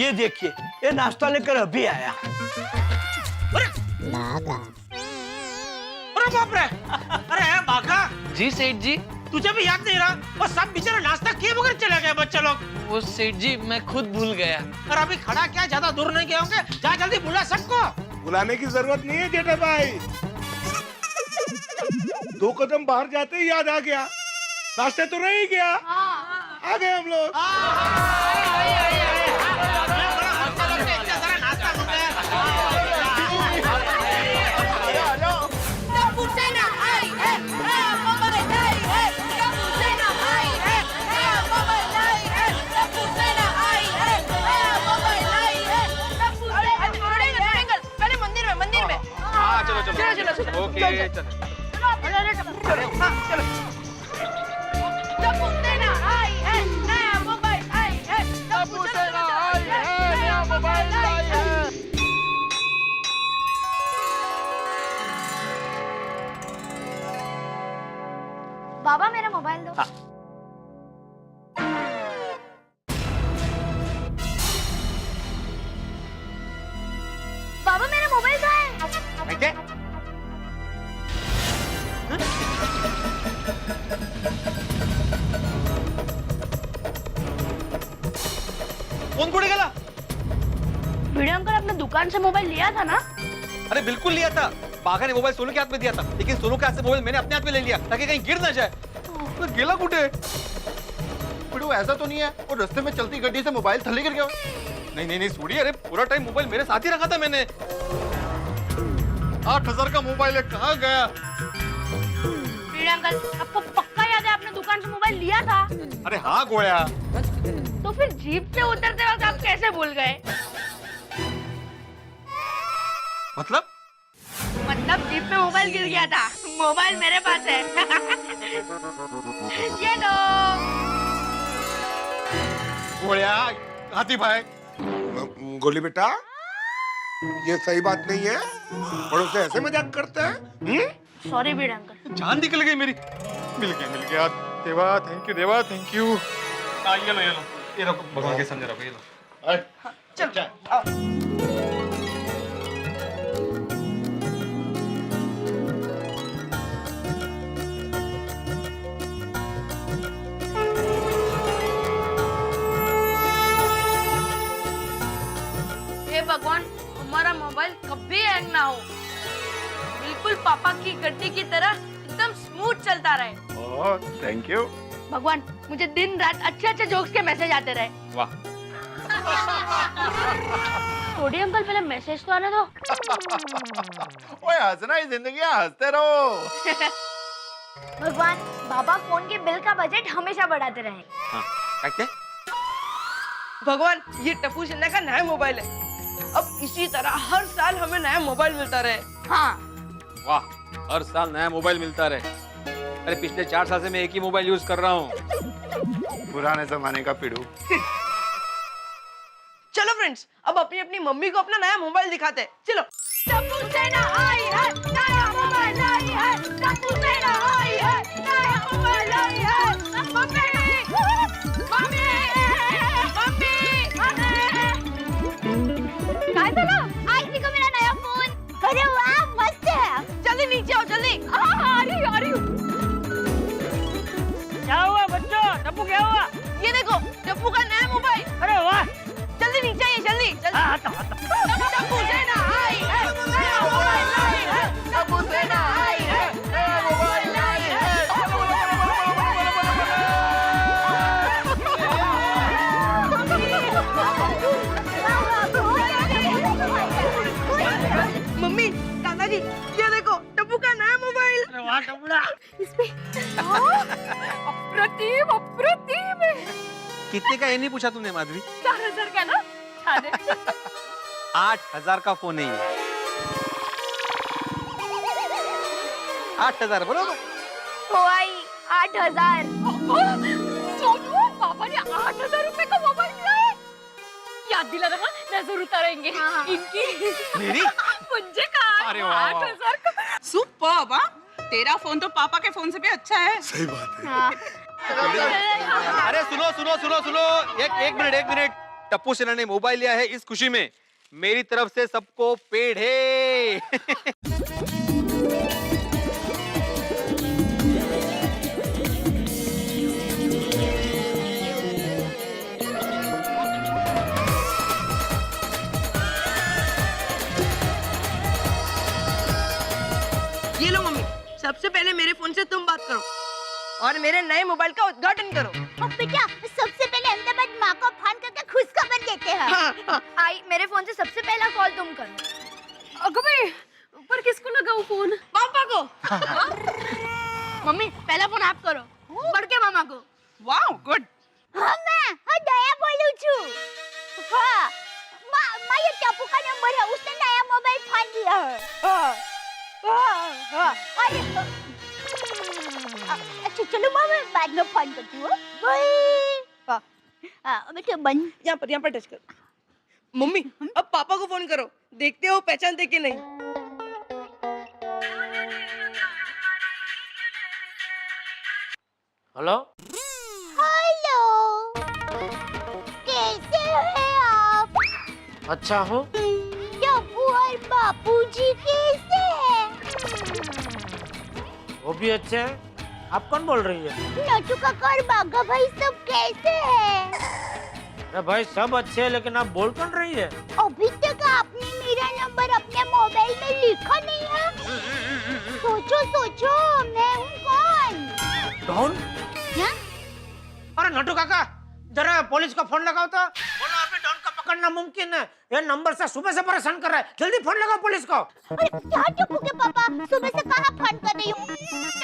ये देखिए, ये नाश्ता लेकर अभी आया. अरे बाप रे. अरे बाका, जी सेठ जी. तुझे भी याद नहीं रहा? वो सब बेचारे नाश्ता किए बगैर चले गए बच्चे लोग. वो सेठ जी मैं खुद भूल गया. और अभी खड़ा क्या, ज्यादा दूर नहीं गए होंगे. जा जल्दी बुला सबको. बुलाने की जरूरत नहीं है जेठा भाई. 2 कदम बाहर जाते ही याद आ गया. नाश्ते तो रह ही गया. आ गए हम लोग. पहले मंदिर में. हाँ चलो चलो. ओके चलो. बाबा मेरा मोबाइल दो. हाँ. बाबा मेरा मोबाइल कहाँ है? क्या? कौन कुठे गेला? भिड़े अंकल अपने दुकान से मोबाइल लिया था ना? अरे बिल्कुल लिया था. बाघा ने मोबाइल सोनू के हाथ में दिया था, लेकिन सोनू के हाथ से मोबाइल मैंने अपने हाथ में ले लिया ताकि कहीं गिर ना जाए. तो गेला कुठे? पिड़ू ऐसा तो नहीं है और रास्ते में चलती गड्डी से मोबाइल थले गिर गया? नहीं सोडी, अरे पूरा टाइम मोबाइल मेरे साथ ही रखा था मैंने. 8,000 का मोबाइल है, कहाँ गया? भिड़े अंकल, आपको पक्का याद है आपने दुकान से मोबाइल लिया था? अरे हाँ गोया. तो फिर जीप से उतरते वक्त आप कैसे भूल गए? मतलब जीप में मोबाइल गिर गया था. मोबाइल मेरे पास है. ये लो. गोया हाथी भाई. गोली बेटा, ये सही बात नहीं है। बड़ों से ऐसे मजाक करते हैं? सॉरी बीड़ अंकल। जान निकल गई मेरी। मिल गया Deva, thank you Deva, thank you. ये लो ये रखो, भगवान के सामने रखो, ये लो। चल हे भगवान, हमारा मोबाइल कभी हैंग ना हो, बिल्कुल पापा की गड्डी की तरह एकदम स्मूथ चलता रहे। Oh thank you. भगवान, मुझे दिन रात अच्छे अच्छे जोक्स के मैसेज आते रहे। वाह। छोड़िए अंकल, पहले मैसेज तो आने दो। ओए हंसना ही जिंदगी है, हंसते रहो। भगवान, बाबा फोन के बिल का बजट हमेशा बढ़ाते रहे। हाँ, क्या? भगवान, ये टप्पू सेना का नया मोबाइल है। अब इसी तरह हर साल हमें नया मोबाइल मिलता रहे। हाँ। वाह, हर साल नया मोबाइल मिलता रहे। अरे पिछले 4 साल से मैं एक ही मोबाइल यूज कर रहा हूँ। पुराने जमाने का पिड़ू। चलो फ्रेंड्स, अब अपनी अपनी मम्मी को अपना नया मोबाइल दिखाते हैं। चलो। टप्पू सेना आई है, नया मोबाइल आई है। टप्पू सेना आई है, नया मोबाइल आई है। मम्मी, मम्मी, मम्मी, काय झालं? आज देखो मेरा नया फोन। अरे वाह, मस्त है। जल्दी नीचे आओ, जल्दी। आ रही हूँ। क्या हुआ बच्चों? टप्पू क्या हुआ? ये देखो, टप्पू का नया मोबाइल। अरे वाह। जल्दी नीचे आइए, जल्दी जल्दी। आता। टप्पू सेना आई है, नया मोबाइल आई है। टप्पू सेना आई है, नया मोबाइल आई है। मम्मी, दादाजी, ये देखो, टप्पू का नया मोबाइल। अरे वाह टप्पूड़ा। अप्रतिम अप्रतिम है। कितने का ये नहीं पूछा तुमने माधवी? 4000 का ना? छान है। 8000 का फोन है ये। 8000 बरोबर। हो आई 8000। सोनू, पापा ने 8000 रुपए का मोबाइल दिया है। याद दिला ना, नजर उतारेंगे इनकी। मेरी? मुझे कहा अरे वाह, वाह। 8000 का। सुपर्ब। हाँ, तेरा फोन तो पापा के फोन से भी अच्छा है। सही बात है। हाँ। अरे सुनो, एक मिनट। टप्पू सेना ने मोबाइल लिया है, इस खुशी में मेरी तरफ से सबको पेड़ है। ये लो मम्मी, सबसे पहले मेरे फोन से तुम बात करो और मेरे नए मोबाइल का उद्घाटन करो। अब बेटा, सबसे पहले अहमदाबाद माँ को फोन करके खुशखबर देते हैं। हाँ। आई, मेरे फोन से सबसे पहला कॉल तुम करो। अगं बाई, पर किसको लगाऊं फोन? पापा को। मम्मी, पहला फोन आप करो, बड़के मामा को। वाह, गुड। हाँ मैं दया बोलूं छू। हाँ, माँ ये टप्पू का नंबर है, उसने नया मोबाइल फोन दिया है। अरे, अच्छा चलो माँ, मैं बाद में फोन करती हूँ। बेटा बंद। यहाँ पर टच करो। मम्मी, अब पापा को फोन करो, देखते हो पहचानते कि नहीं। हेलो। हेलो, कैसे हैं आप? अच्छा हो। टप्पू और बापूजी कैसे हैं? वो भी अच्छे हैं। आप कौन बोल रही है? नटू काका और बाघा भाई सब कैसे हैं? अरे भाई सब अच्छे हैं, लेकिन आप बोल कौन रही है? अभी तक आपने मेरा नंबर अपने मोबाइल में लिखा नहीं है। सोचो, मैं हूँ कौन? कौन? क्या? अरे नटू काका, जरा पुलिस को फोन लगाओ तो। बोलो अभी डॉन को पकड़ना मुमकिन है। ये नंबर से सुबह से परेशान कर रहा है। जल्दी फोन लगाओ पुलिस को। अरे क्या टप्पू के पापा, सुबह से कहाँ फोन कर रही हूँ?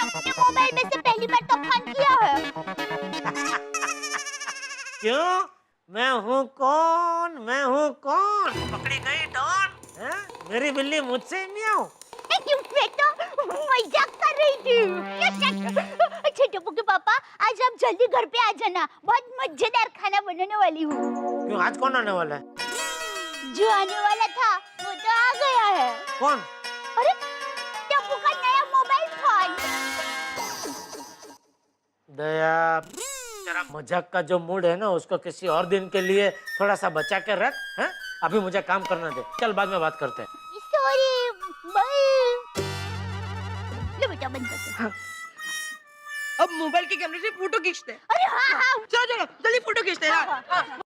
अपने मोबाइल में से पहली बार तो फोन किया है। क्यों? मैं हूँ कौन? पकड़ी गई डॉन? हैं? मेरी बिल्ली मुझसे ही मियाऊं। क्यों बेटा, मजाक कर रही थी। अच्छा टप्पू के पापा, आज आप जल्दी घर पे आ जाना, बहुत मजेदार खाना बनाने वाली हूँ। क्यों, आज कौन आने वाला है? जो आने वाला था वो तो आ गया है। कौन? अरे टप्पू का नया मोबाइल फोन। दया, तेरा मजाक का जो मूड है ना उसको किसी और दिन के लिए थोड़ा सा बचा के रख। हैं? अभी मुझे काम करना दे, चल बाद में बात करते हैं। Sorry bye. ले बेटा बंद कर दे। अब मोबाइल के कैमरे से फोटो खींचते हैं। अरे हाँ हाँ चलो चलो जल्दी फोटो खींचते हैं। हाँ, हाँ।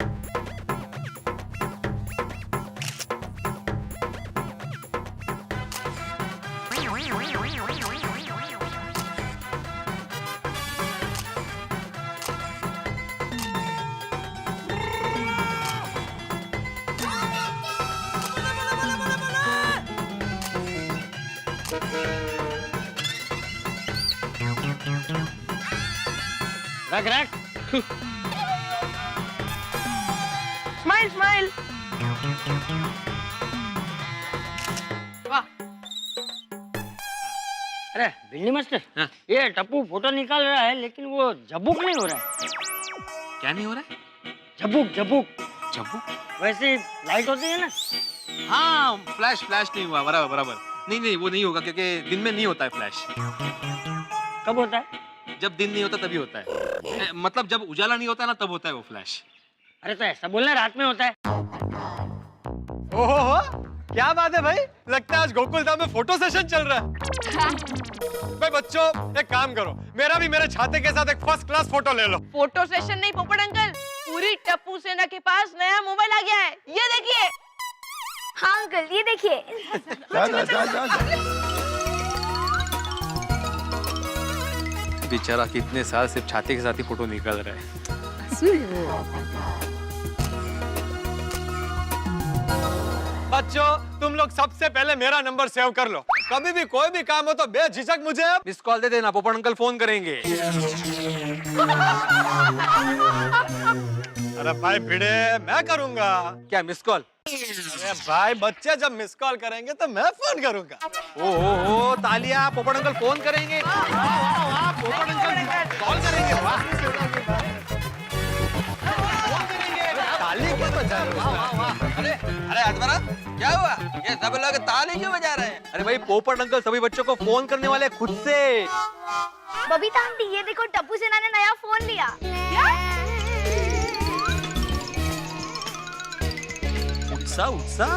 रख रख। Smile smile. वाह। अरे बिल्ली मास्टर, ये टप्पू फोटो निकाल रहा है लेकिन वो झबुक नहीं हो रहा है। क्या नहीं हो रहा है? झबुक झबुक। झबुक? वैसे लाइट होती है ना। हाँ, फ्लैश नहीं हुआ। बराबर बराबर। नहीं वो नहीं होगा क्योंकि दिन में नहीं होता है फ्लैश। कब होता है? जब दिन नहीं होता तभी होता है। मतलब जब उजाला नहीं होता ना तब होता है वो फ्लैश। अरे तो ऐसा बोलना, रात में होता है। ओहो, क्या बात है भाई, लगता है आज गोकुल धाम में फोटो सेशन चल रहा है। भाई बच्चों, एक काम करो, मेरा भी मेरे छाते के साथ एक फर्स्ट क्लास फोटो ले लो। फोटो सेशन नहीं पोपट अंकल, पूरी टप्पू सेना के पास नया मोबाइल आ गया है, ये देखिए। हाँ अंकल, ये देखिए। बेचारा कितने साल सिर्फ छाते के साथ ही फोटो निकाल रहा है। बच्चों, तुम लोग सबसे पहले मेरा नंबर सेव कर लो। कभी भी कोई भी काम हो तो बेझिझक मुझे मिस कॉल दे देना, पोपट अंकल फोन करेंगे। अरे भाई भिड़े, मैं करूंगा क्या मिस कॉल? अरे भाई बच्चे जब मिस कॉल करेंगे तो मैं फोन करूंगा। ओहो तालिया, पोपट अंकल फोन करेंगे। पोपट अंकल कॉल करेंगे। ताली क्यों बजा रहे हो? अरे अजमरा, क्या हुआ? ये सब लोग ताली क्यों बजा रहे हैं? अरे भाई पोपट अंकल सभी बच्चों को फोन करने वाले खुद से। बबीता आंटी, ये देखो टप्पू सेना ने नया फोन लिया। उत्साह।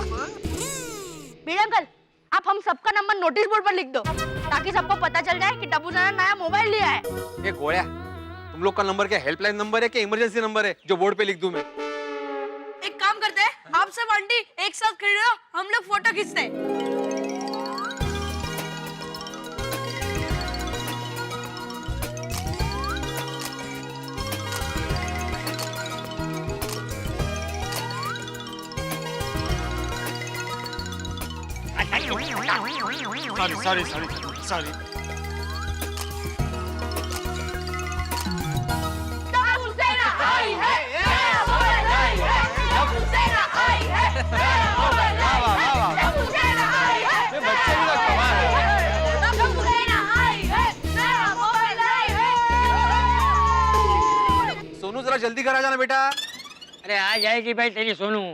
बीड़ अंकल, आप हम सबका नंबर नोटिस बोर्ड पर लिख दो ताकि सबको पता चल जाए कि टप्पू सेना नया मोबाइल लिया है। ये गोया, तुम लोग का नंबर क्या हेल्पलाइन नंबर है कि इमरजेंसी नंबर है जो बोर्ड पे लिख दूं मैं? एक काम करते हैं, आप सब आंटी एक साथ खड़े रहो, हम लोग फोटो खींचते हैं। सॉरी। टप्पू सेना आई है, नया मोबाइल आई है। टप्पू सेना आई है, नया मोबाइल आई है। टप्पू सेना आई है, बच्चे भी लोग कमाल है। टप्पू सेना आई है, नया मोबाइल आई है। सोनू जरा जल्दी घर आ जाना बेटा। अरे आ जाएगी भाई तेरी सोनू।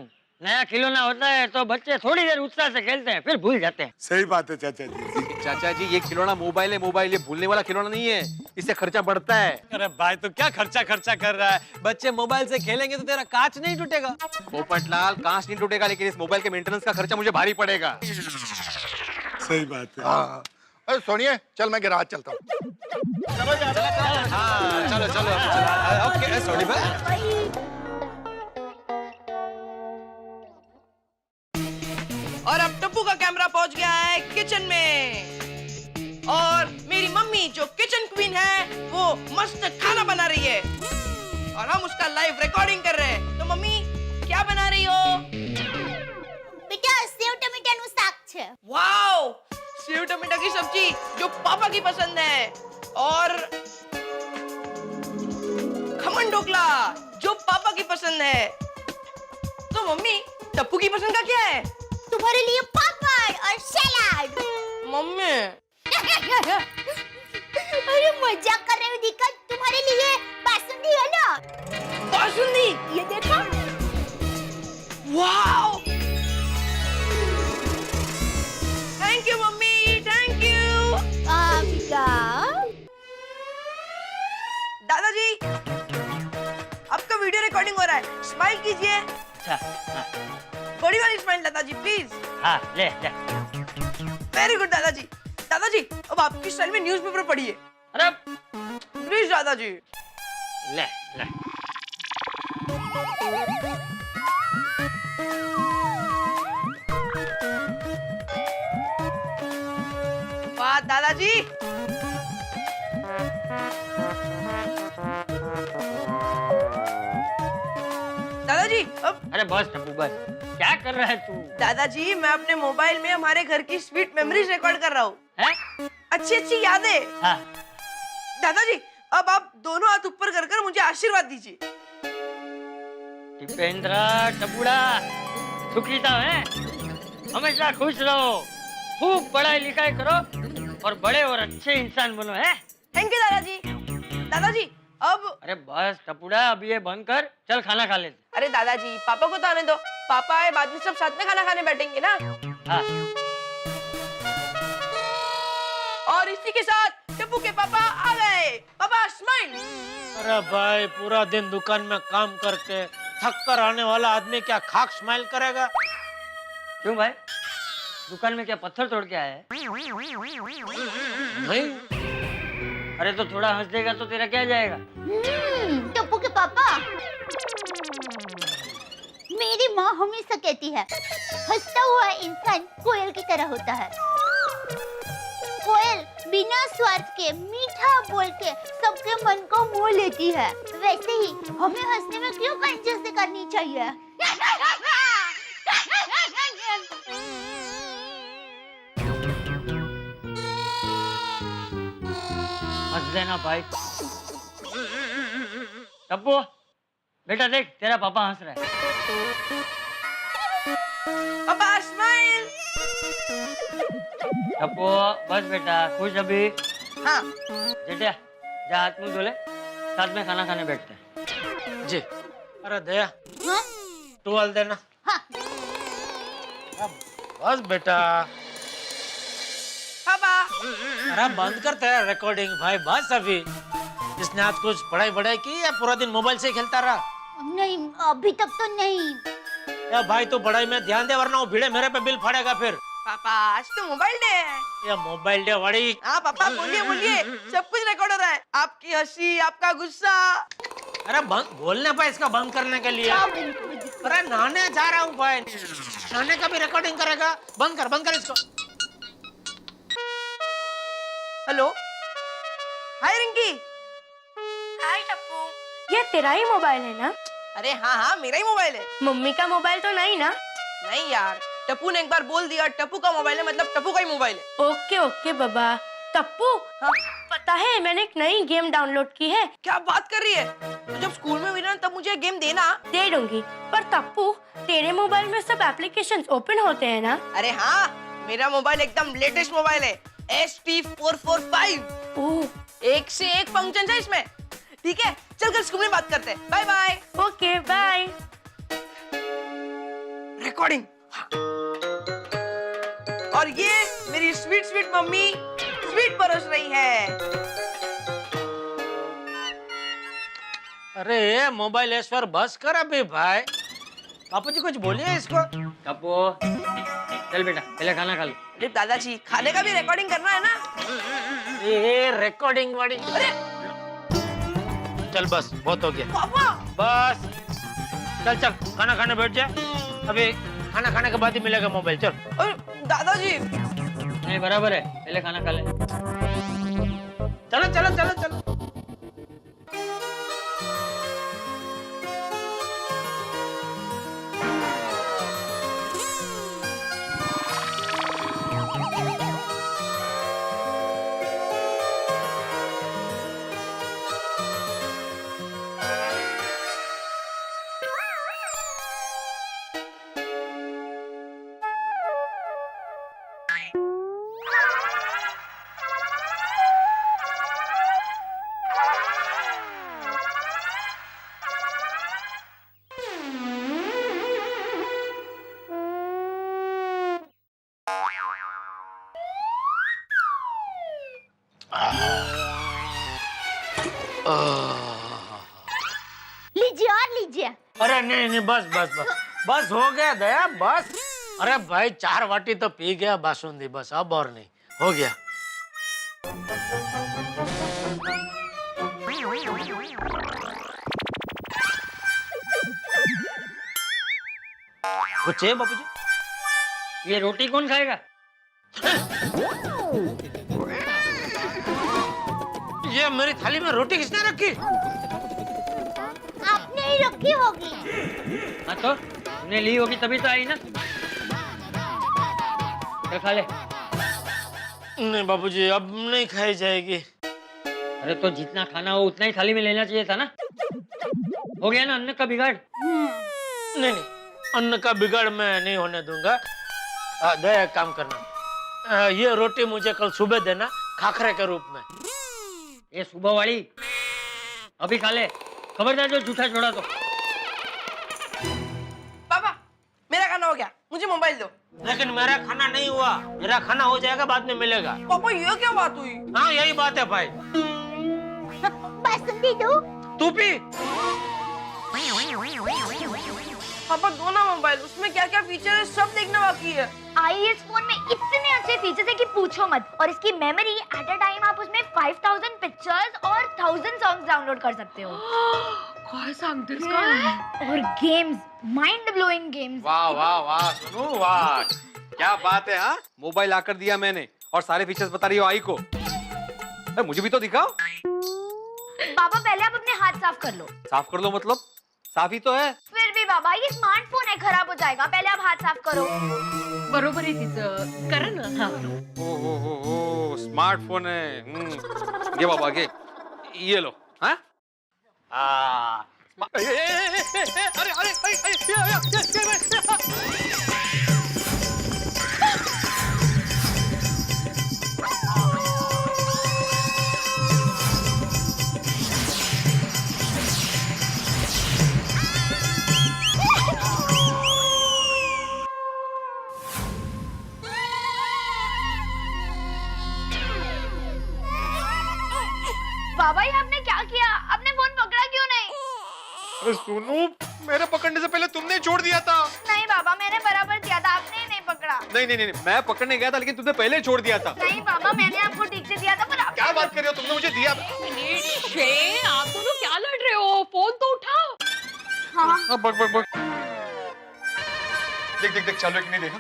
नया खिलौना होता है तो बच्चे थोड़ी देर उत्साह से खेलते हैं, फिर भूल जाते हैं। सही बात है चाचा जी। चाचा जी, ये खिलौना मोबाइल है, ये भूलने वाला खिलौना नहीं है, इससे खर्चा बढ़ता है। अरे भाई तू क्या खर्चा कर रहा है? बच्चे मोबाइल से खेलेंगे तो तेरा कांच नहीं टूटेगा। पोपटलाल, कांच नहीं टूटेगा लेकिन इस मोबाइल के मेंटेनेंस का खर्चा मुझे भारी पड़ेगा। सही बात है। हाँ। अरे सोनिए, चल मैं गैराज चलता हूँ। चलो। ओके, सॉरी भाई। और अब टप्पू का कैमरा पहुंच गया है किचन में, और मेरी मम्मी जो किचन क्वीन है वो मस्त खाना बना रही है और हम उसका लाइव रिकॉर्डिंग कर रहे हैं। तो मम्मी क्या बना रही हो? बेटा सेव टमेटाનું શાક છે। वाओ, सेव टमाटर की सब्जी जो पापा की पसंद है, और खमन ढोकला जो पापा की पसंद है। तो मम्मी टप्पू की पसंद का क्या है? तुम्हारे लिए पापड़ और सलाद। मम्मी अरे मजाक कर रहे हो दीका, तुम्हारे लिए बासुंदी है ना। बासुंदी, ये देखो। वाओ, दादाजी, आपका वीडियो रिकॉर्डिंग हो रहा है, स्माइल कीजिए। अच्छा हाँ बड़ी वाली स्माइल दादाजी प्लीज। हाँ ले ले। वेरी गुड दादाजी। दादाजी अब आपकी स्टाइल में न्यूज़पेपर पढ़िए अरे प्लीज दादाजी। ले ले। वाह दादाजी। दादाजी अब अरे बस टप्पू बस, क्या कर रहा है तू? दादाजी मैं अपने मोबाइल में हमारे घर की स्वीट मेमोरीज रिकॉर्ड कर रहा हूँ, हैं? अच्छी अच्छी यादें। हाँ दादाजी अब आप दोनों हाथ ऊपर कर कर मुझे आशीर्वाद दीजिए। दीपेंद्र टबुड़ा सुखी था है, हमेशा खुश रहो, खूब पढ़ाई लिखाई करो और बड़े और अच्छे इंसान बनो है। थैंक यू दादाजी। दादाजी अब अरे बस टपुड़ा, अब ये बंद कर, चल खाना खा लेते। अरे दादाजी पापा को तो आने दो, पापा आए बाद में सब साथ में खाना खाने बैठेंगे ना। हाँ और इसी के साथ टप्पू के पापा आ गए। पापा स्माइल। अरे भाई पूरा दिन दुकान में काम करके थक कर आने वाला आदमी क्या खाक स्माइल करेगा? क्यों भाई, दुकान में क्या पत्थर तोड़ के आया है? नहीं। अरे तो थोड़ा हंस देगा तो तेरा क्या जाएगा? टप्पू के पापा, मेरी माँ हमेशा कहती है हंसता हुआ इंसान कोयल की तरह होता है। कोयल बिना स्वार्थ के मीठा बोल के सबके मन को मोह लेती है, वैसे ही हमें हंसने में क्यों कंजूसी करनी चाहिए? हंस देना भाई। टप्पू बेटा देख, तेरा पापा हंस रहा है। पापा स्माइल। टप्पू बस बेटा, खुश अभी। हाँ जेठिया जा हाथ मुंह धो ले, साथ में खाना खाने बैठते हैं। जी। अरे दया हाँ? टुवाल देना। हाँ। बस बेटा। पापा अरे बंद करते हैं रिकॉर्डिंग भाई, बस अभी। इसने आज कुछ पढ़ाई वढ़ाई की या पूरा दिन मोबाइल से ही खेलता रहा? नहीं अभी तक तो नहीं। या भाई तू पढ़ाई में ध्यान दे वरना वो भिड़े मेरे पे बिल फाड़ेगा फिर। पापा आज तो मोबाइल डे है। या मोबाइल डे वाड़ी। हाँ पापा बोलिए बोलिए, सब कुछ रिकॉर्ड हो रहा है, आपकी हंसी, आपका गुस्सा। अरे बंद बोलने पे इसका बंद करने के लिए। अरे नहाने जा रहा हूँ भाई, नहाने का भी रिकॉर्डिंग करेगा? बंद कर इसको। Hello hi Rinki. Hi Tappu, ये तेरा ही मोबाइल है ना? अरे हाँ हाँ मेरा ही मोबाइल है। मम्मी का मोबाइल तो नहीं ना? नहीं यार, टप्पू ने एक बार बोल दिया टप्पू का मोबाइल है मतलब टप्पू का ही मोबाइल है। ओके ओके बाबा। टप्पू हाँ? पता है मैंने एक नई गेम डाउनलोड की है। क्या बात कर रही है? तो जब स्कूल में हुई ना तब मुझे गेम देना। दे दूंगी, पर टप्पू तेरे मोबाइल में सब एप्लीकेशंस ओपन होते हैं ना? अरे हाँ, मेरा मोबाइल एकदम लेटेस्ट मोबाइल है, ST445। ओह एक से एक फंक्शन है इसमें। ठीक है चल कर स्कूल में बात करते हैं। Bye bye. Okay bye. Recording. और ये मेरी स्वीट स्वीट मम्मी स्वीट परोस रही है। अरे मोबाइल ऐश्वर बस कर अभी भाई। पापा जी कुछ बोलिए इसको। टप्पू चल बेटा, पहले खाना खा ले। अरे दादाजी खाने का भी रिकॉर्डिंग करना है ना। ये रिकॉर्डिंग वाली। अरे चल बस बहुत हो गया। पापा बस चल खाना खाने बैठ जा। अभी खाना खाने के बाद ही मिलेगा मोबाइल। चल। अरे दादाजी। नहीं बराबर है, पहले खाना खा ले। चलो। लीजिए और लीजिए। अरे नहीं नहीं, बस बस बस बस हो गया दया, बस। अरे भाई 4 वाटी तो पी गया बासुंदी, बस अब और नहीं, हो गया। कुछ है बापूजी? ये रोटी कौन खाएगा? ये मेरी थाली में रोटी किसने रखी? आपने ही रखी होगी। हाँ तो तुमने ली होगी तभी तो आई ना। चल खा ले। नहीं बापूजी, अब नहीं खाई जाएगी। अरे तो जितना खाना हो उतना ही थाली में लेना चाहिए था ना। हो गया ना अन्न का बिगाड़। नहीं नहीं, अन्न का बिगाड़ मैं नहीं होने दूंगा। दया एक काम करना, ये रोटी मुझे कल सुबह देना खाखरे के रूप में। ये सुबह वाली अभी खा ले, खबरदार जो जूठा छोड़ा तो। पापा मेरा खाना हो गया, मुझे मोबाइल दो। लेकिन मेरा खाना नहीं हुआ, मेरा खाना हो जाएगा, बाद में मिलेगा। पापा ये क्या बात हुई? हाँ यही बात है भाई। बासुंदी दो। तू पी। पापा दो ना मोबाइल, उसमें क्या क्या फीचर है सब देखना बाकी है। iOS फोन में इतने अच्छे फीचर्स है कि पूछो मत। और इसकी मेमोरी एट अ टाइम आप उसमें 5000 पिक्चर्स और 1000 सॉन्ग्स डाउनलोड कर सकते हो। काय सांगतेस का? और गेम्स, माइंड ब्लोइंग गेम्स। वाह वाह वाह सुनो, वाह क्या बात है। हाँ मोबाइल आकर दिया मैंने और सारे फीचर्स बता रही हो आई को। मुझे भी तो दिखाओ। बाबा पहले आप अपने हाथ साफ कर लो। साफ कर लो मतलब? साफ ही तो है। फिर भी बाबा ये स्मार्टफोन है, खराब हो जाएगा। पहले आप हाथ साफ करो। बरोबर आहे तिचं, करा ना। हाँ ओ स्मार्टफोन है। ये बाबा के ये लो। हाँ अरे बाबा ये आपने क्या किया? आपने फोन पकड़ा क्यों नहीं? अरे सोनू, मेरे पकड़ने से पहले तुमने छोड़ दिया था। नहीं बाबा मैंने बराबर किया था, आपने नहीं पकड़ा। नहीं, मैं पकड़ने गया था लेकिन तुमने पहले छोड़ दिया था। नहीं बाबा मैंने आपको ठीक से दिया था, पर आप क्या बात कर रहे हो? तुमने मुझे दिया। आप दोनों क्या लड़ रहे हो? फोन तो उठाओ। हाँ बक देख चालू है कि नहीं देखा?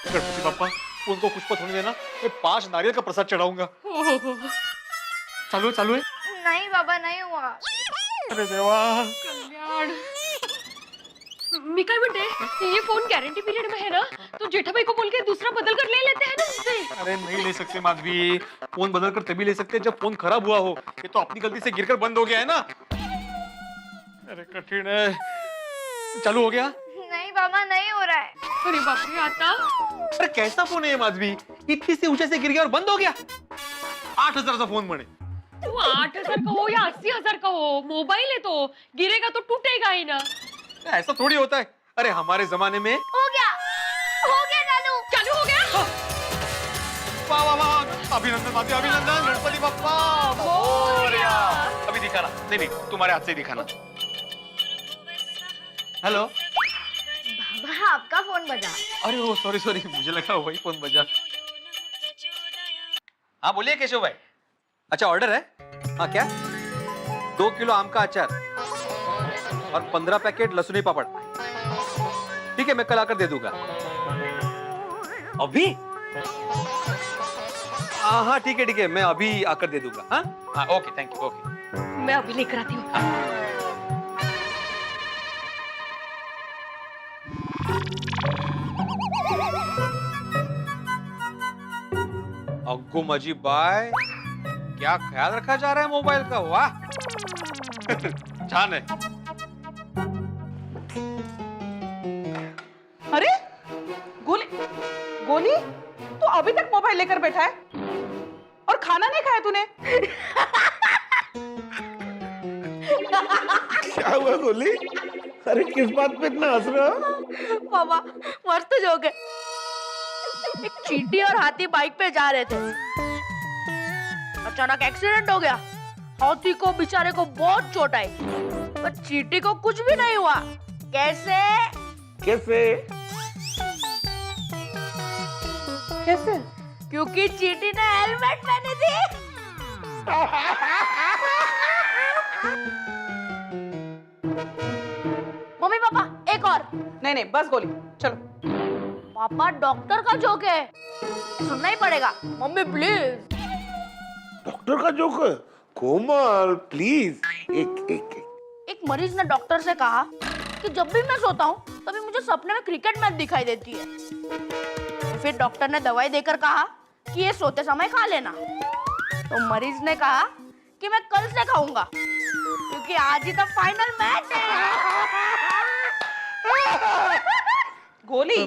गणपति पापा उनको कुछ पता होने देना, मैं 5 नारियल का प्रसाद चढ़ाऊंगा। चालू है। नहीं बाबा नहीं हुआ। अरे देवा। कल्याण, मी काय म्हणते, ये फोन गारंटी पीरियड में है ना, तो जेठाभाई को बोल के दूसरा बदल कर ले लेते हैं ना उससे। अरे नहीं ले सकते माधवी, फोन बदल कर तभी ले सकते हैं जब फोन खराब हुआ हो। ये तो अपनी गलती से गिरकर बंद हो गया है ना। अरे कठिन है। चालू हो गया? नहीं बाबा नहीं हो रहा है। अरे बाप रे, आता अरे कैसा फोन है ये माधवी? इतनी सी ऊंचे से गिर गया और बंद हो गया। 8000 का फोन बने। तू 8000 का हो या 80,000 का हो, मोबाइल है तो गिरेगा तो टूटेगा ही ना। ऐसा थोड़ी होता है। अरे हमारे जमाने में हो गया चालू हो गया। वाह वाह वाह, अभिनंदन माधवी, अभिनंदन। गणपति बप्पा मोरया। अभी दिखाना। नहीं तुम्हारे हाथ से ही दिखाना। हेलो। बाबा आपका फोन बजा। अरे ओ सॉरी, मुझे लगा वही फोन बजा। हाँ बोलिए केशव भाई। अच्छा ऑर्डर है? हाँ क्या? 2 किलो आम का अचार और 15 पैकेट लहसुनी पापड़। ठीक है मैं कल आकर दे दूंगा। अभी? हाँ ठीक है मैं अभी आकर दे दूंगा। हाँ ओके थैंक यू। ओके मैं अभी लेकर आती हूँ। अग्गू मजी बाय, क्या ख्याल रखा जा रहा है मोबाइल का। वाह जान है। अरे गोली तू अभी तक मोबाइल लेकर बैठा है और खाना नहीं खाया तूने? क्या हुआ गोली? अरे किस बात पे इतना हंस रहे हो? पापा मस्त जोक है। एक चींटी और हाथी बाइक पे जा रहे थे, अचानक एक्सीडेंट हो गया हाथी को बेचारे को बहुत चोट आई, पर चींटी को कुछ भी नहीं हुआ। कैसे? कैसे? कैसे? क्योंकि चींटी ने हेलमेट पहनी थी। मम्मी पापा एक और। नहीं नहीं बस गोली, चलो। पापा डॉक्टर का जोक है, सुनना ही पड़ेगा। Mummy please. डॉक्टर का जोक? Komal please. एक मरीज ने डॉक्टर से कहा कि जब भी मैं सोता हूँ तभी मुझे सपने में क्रिकेट मैच दिखाई देती है। फिर डॉक्टर ने दवाई देकर कहा कि ये सोते समय खा लेना। तो मरीज ने कहा कि मैं कल से खाऊंगा क्योंकि आज ही तो फाइनल मैच है। गोली,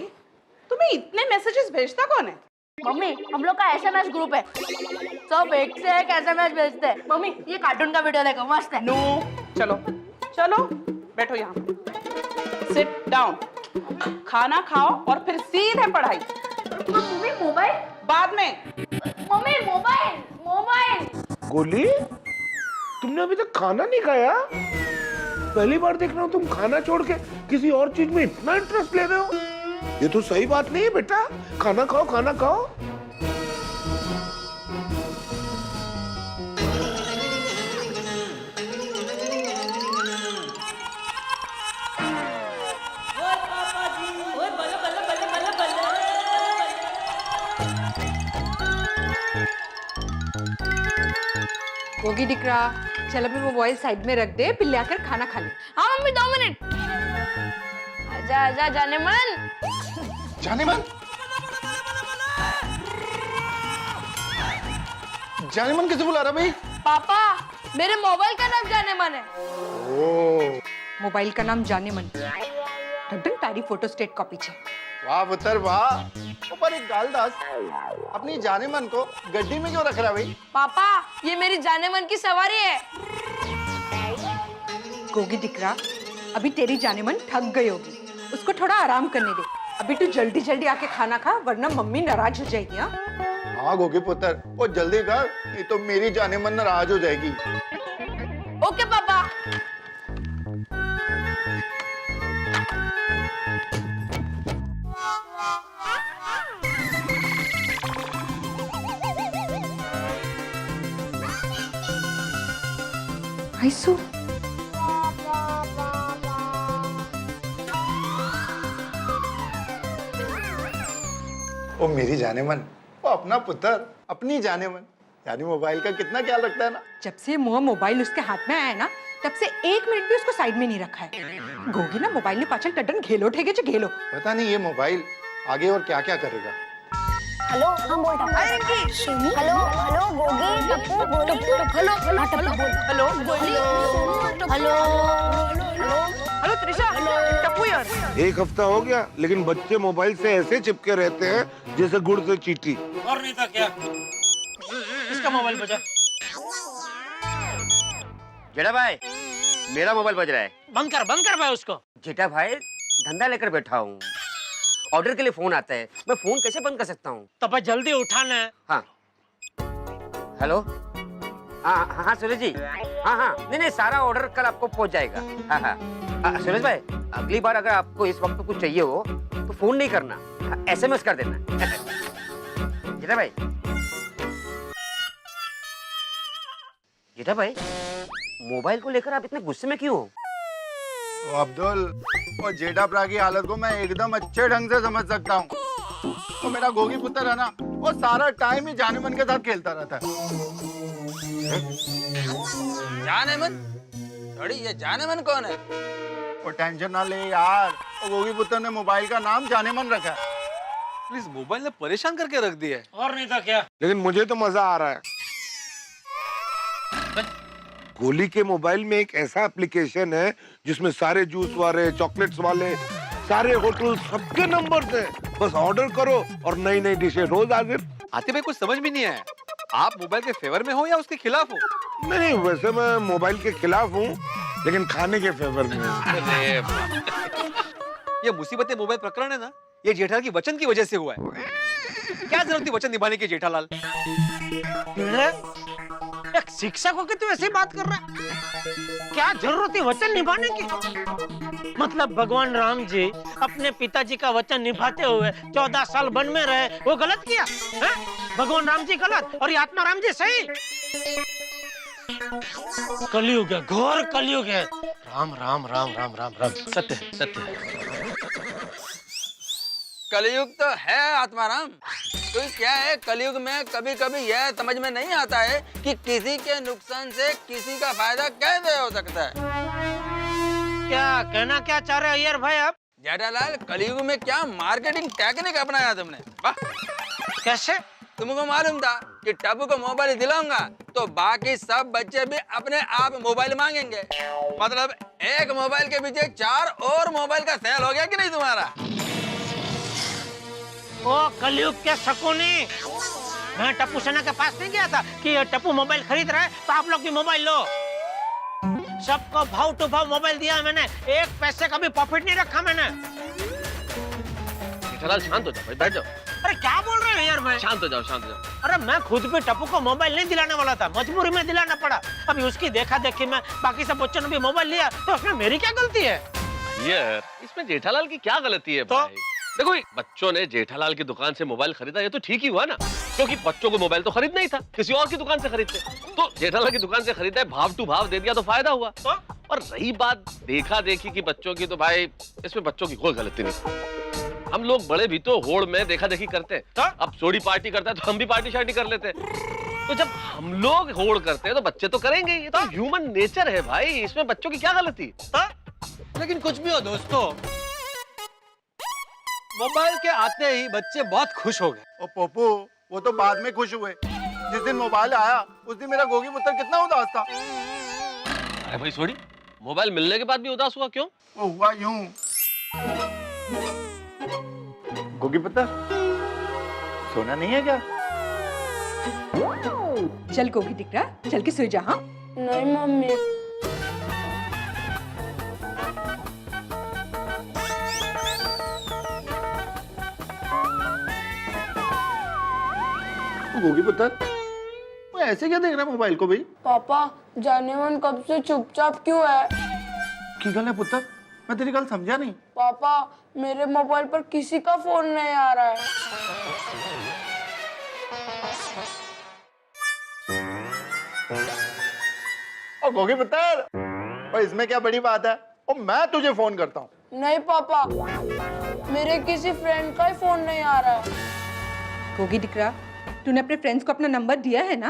तुम्हें इतने मैसेजेस भेजता कौन है? मम्मी हम लोग का एसएमएस ग्रुप है, सब एक से एक एसएमएस भेजते हैं। मम्मी ये कार्टून का वीडियो देखो, मस्त है। नो, चलो चलो बैठो यहाँ, सिट डाउन, खाना खाओ और फिर सीधे पढ़ाई। मम्मी मोबाइल बाद में। Mummy mobile mobile. गोली, तुमने अभी तक खाना नहीं खाया? पहली बार देख रहा हूँ तुम खाना छोड़ के किसी और चीज में इतना इंटरेस्ट ले रहे हो। ये तो सही बात नहीं है बेटा, खाना खाओ खाना खाओ। गोगी दिकरा, चल अभी मोबाइल साइड में रख दे, पिल्ले आकर खाना खा ले। हाँ मम्मी 2 मिनट। आजा आजा जाने मन। जाने मन? जाने मन किसे बुला रहा भाई? पापा मेरे मोबाइल का नाम जाने मन है। ओ, मोबाइल का नाम जाने मन। ढड्डन तारी फोटो स्टेट कॉपी छे। वाह पुत्र वाह। ऊपर एक गालदास अपनी जाने मन को गड्डी में क्यों रख रहा भाई? पापा ये मेरी जाने मन की सवारी है। गोगी दिकरा, अभी तेरी जाने मन थक गई होगी, उसको थोड़ा आराम करने दे। अभी तू जल्दी जल्दी आके खाना खा, वरना मम्मी नाराज हो जाएगी। हाँ गोगी पुत्र, वो जल्दी कर, नहीं तो मेरी जाने मन नाराज हो जाएगी। ओके पापा। आइसु, ओ मेरी जाने मन, वो अपना पुत्र, अपनी जाने मन, यानी मोबाइल का कितना ख्याल रखता है ना। जब से मोबाइल उसके हाथ में आया ना, तब से 1 मिनट भी उसको साइड में नहीं रखा है। गोगी ना मोबाइल ने पाचन टड्डन घेलो ठेगे जो घेलो। पता नहीं ये मोबाइल आगे और क्या क्या करेगा। हेलो हम बोल हेलो हेलो गोगी टप्पू बोल हेलो हेलो टप्पू बोल हेलो गोली हेलो हेलो त्रिशा, टप्पू यार। एक हफ्ता हो गया, लेकिन बच्चे मोबाइल से ऐसे चिपके रहते हैं जैसे गुड़ से चींटी। और नहीं था क्या? इसका मोबाइल बजा। जेठा भाई, मेरा मोबाइल बज रहा है। बंद कर भाई उसको। जेठा भाई, धंधा लेकर बैठा हूँ, ऑर्डर के लिए फोन आता है, मैं फोन कैसे बंद कर सकता हूँ? तो भाई जल्दी उठाना है। हाँ हेलो, हाँ हाँ सूरज जी, हाँ हाँ नहीं सारा ऑर्डर कल आपको पहुँच जाएगा। हाँ हाँ सूरज भाई, अगली बार अगर आपको इस वक्त कुछ चाहिए हो तो फोन नहीं करना, SMS कर देना। जेठा भाई, जेठा भाई मोबाइल को लेकर आप इतने गुस्से में क्यों हो? अब्दुल, वो जेठा भरा की हालत को मैं एकदम अच्छे ढंग से समझ सकता हूँ। तो मेरा गोगी पुत्र है ना, वो सारा टाइम ही जाने मन के साथ खेलता रहता है। जाने मन? थोड़ी, ये जाने मन कौन है? वो टेंशन ना ले यार, वो गोगी पुत्र ने मोबाइल का नाम जाने मन रखा है। प्लीज, मोबाइल ने परेशान करके रख दिया है। और नहीं था क्या? लेकिन मुझे तो मजा आ रहा है। गोली के मोबाइल में एक ऐसा एप्लीकेशन है जिसमें सारे जूस वाले, चॉकलेट्स वाले, सारे होटल सबके नंबर है। बस ऑर्डर करो और नई नई डिशें रोज हाजिर। आते भाई कुछ समझ में नहीं आया, आप मोबाइल के फेवर में हो या उसके खिलाफ हो? नहीं, वैसे मैं मोबाइल के खिलाफ हूँ, लेकिन खाने के फेवर में हूँ। ये मुसीबत मोबाइल प्रकरण है ना, ये जेठालाल की वचन की वजह से हुआ है। क्या जरूरत थी वचन निभाने की जेठालाल? एक शिक्षक होकर तू ऐसी बात कर रहा है? क्या जरूरत है वचन निभाने की? मतलब भगवान राम जी अपने पिताजी का वचन निभाते हुए 14 साल वन में रहे, वो गलत किया है? भगवान राम जी गलत और ये आत्मा राम जी सही? कलयुग है, घोर कलयुग है। राम राम राम राम राम राम। सत्य है, सत्य है। कलयुग तो है आत्माराम, तो क्या है कलयुग में कभी कभी यह समझ में नहीं आता है कि किसी के नुकसान से किसी का फायदा कैसे हो सकता है। क्या कहना क्या चाह रहे अय्यर भाई आप? जेठालाल, कलयुग में क्या मार्केटिंग टेक्निक अपनाया तुमने, वाह। कैसे? तुमको मालूम था कि टप्पू को मोबाइल दिलाऊंगा तो बाकी सब बच्चे भी अपने आप मोबाइल मांगेंगे। मतलब एक मोबाइल के पीछे 4 और मोबाइल का सेल हो गया कि नहीं तुम्हारा? ओ कलयुग के शकुनी, मैं टप्पू सेना के पास नहीं गया था कि टप्पू मोबाइल खरीद रहा है तो आप लोग भी मोबाइल लो। सबको भाव टू भाव मोबाइल दिया मैंने, 1 पैसे का भी प्रॉफिट नहीं रखा मैंने। जेठालाल शांत हो जाओ भाई, बैठ जाओ। अरे क्या बोल रहे हैं यार भाई? शांत हो जाओ, शांत हो जाओ। अरे मैं खुद भी टप्पू को मोबाइल नहीं दिलाने वाला था, मजबूरी में दिलाना पड़ा। अभी उसकी देखा देखी में बाकी सब बच्चों ने भी मोबाइल लिया, तो उसमें मेरी क्या गलती है? यार इसमें जेठालाल की क्या गलती है भाई? देखो बच्चों ने जेठालाल की दुकान से मोबाइल खरीदा, ये तो ठीक ही हुआ ना, क्योंकि बच्चों को मोबाइल तो खरीदना ही था, किसी और की दुकान से खरीदते। तो जेठालाल की दुकान से खरीदा है, भाव टू भाव दे दिया तो फायदा हुआ। तो और रही बात देखा देखी की बच्चों की, तो भाई इसमें बच्चों की कोई गलती नहीं। हम लोग बड़े भी तो होड़ में देखा देखी करते हैं। तो अब सोडी पार्टी करता है तो हम भी पार्टी शार्टी कर लेते हैं। तो जब हम लोग होड़ करते हैं तो बच्चे तो करेंगे, ये तो ह्यूमन नेचर है भाई, इसमें बच्चों की क्या गलती? लेकिन कुछ भी हो दोस्तों, मोबाइल के आते ही बच्चे बहुत खुश हो गए। ओ पप्पू, वो तो बाद में खुश हुए। जिस दिन मोबाइल आया उस दिन मेरा गोगी पुत्र कितना उदास था। अरे भाई सोडी, मोबाइल मिलने के बाद भी उदास हुआ क्यों? वो हुआ यूं। गोगी पुत्र, सोना नहीं है क्या? चल गोगी टिकरा, चल के सो जा। हाँ नहीं मम्मी। गोगी पुत्र, वो ऐसे क्या देख रहा है मोबाइल को भाई? पापा, जाने मन कब से चुपचाप क्यों है? की गल है पुत्र? मैं तेरी गल समझा नहीं। पापा, मेरे मोबाइल पर किसी का फोन नहीं आ रहा है। ओ गोगी पुत्र, और इसमें क्या बड़ी बात है? ओ मैं तुझे फोन करता हूँ। नहीं पापा, मेरे किसी फ्रेंड का ही फोन नहीं आ रहा है। गोगी टिकरा, तूने अपने फ्रेंड्स को अपना नंबर दिया है ना?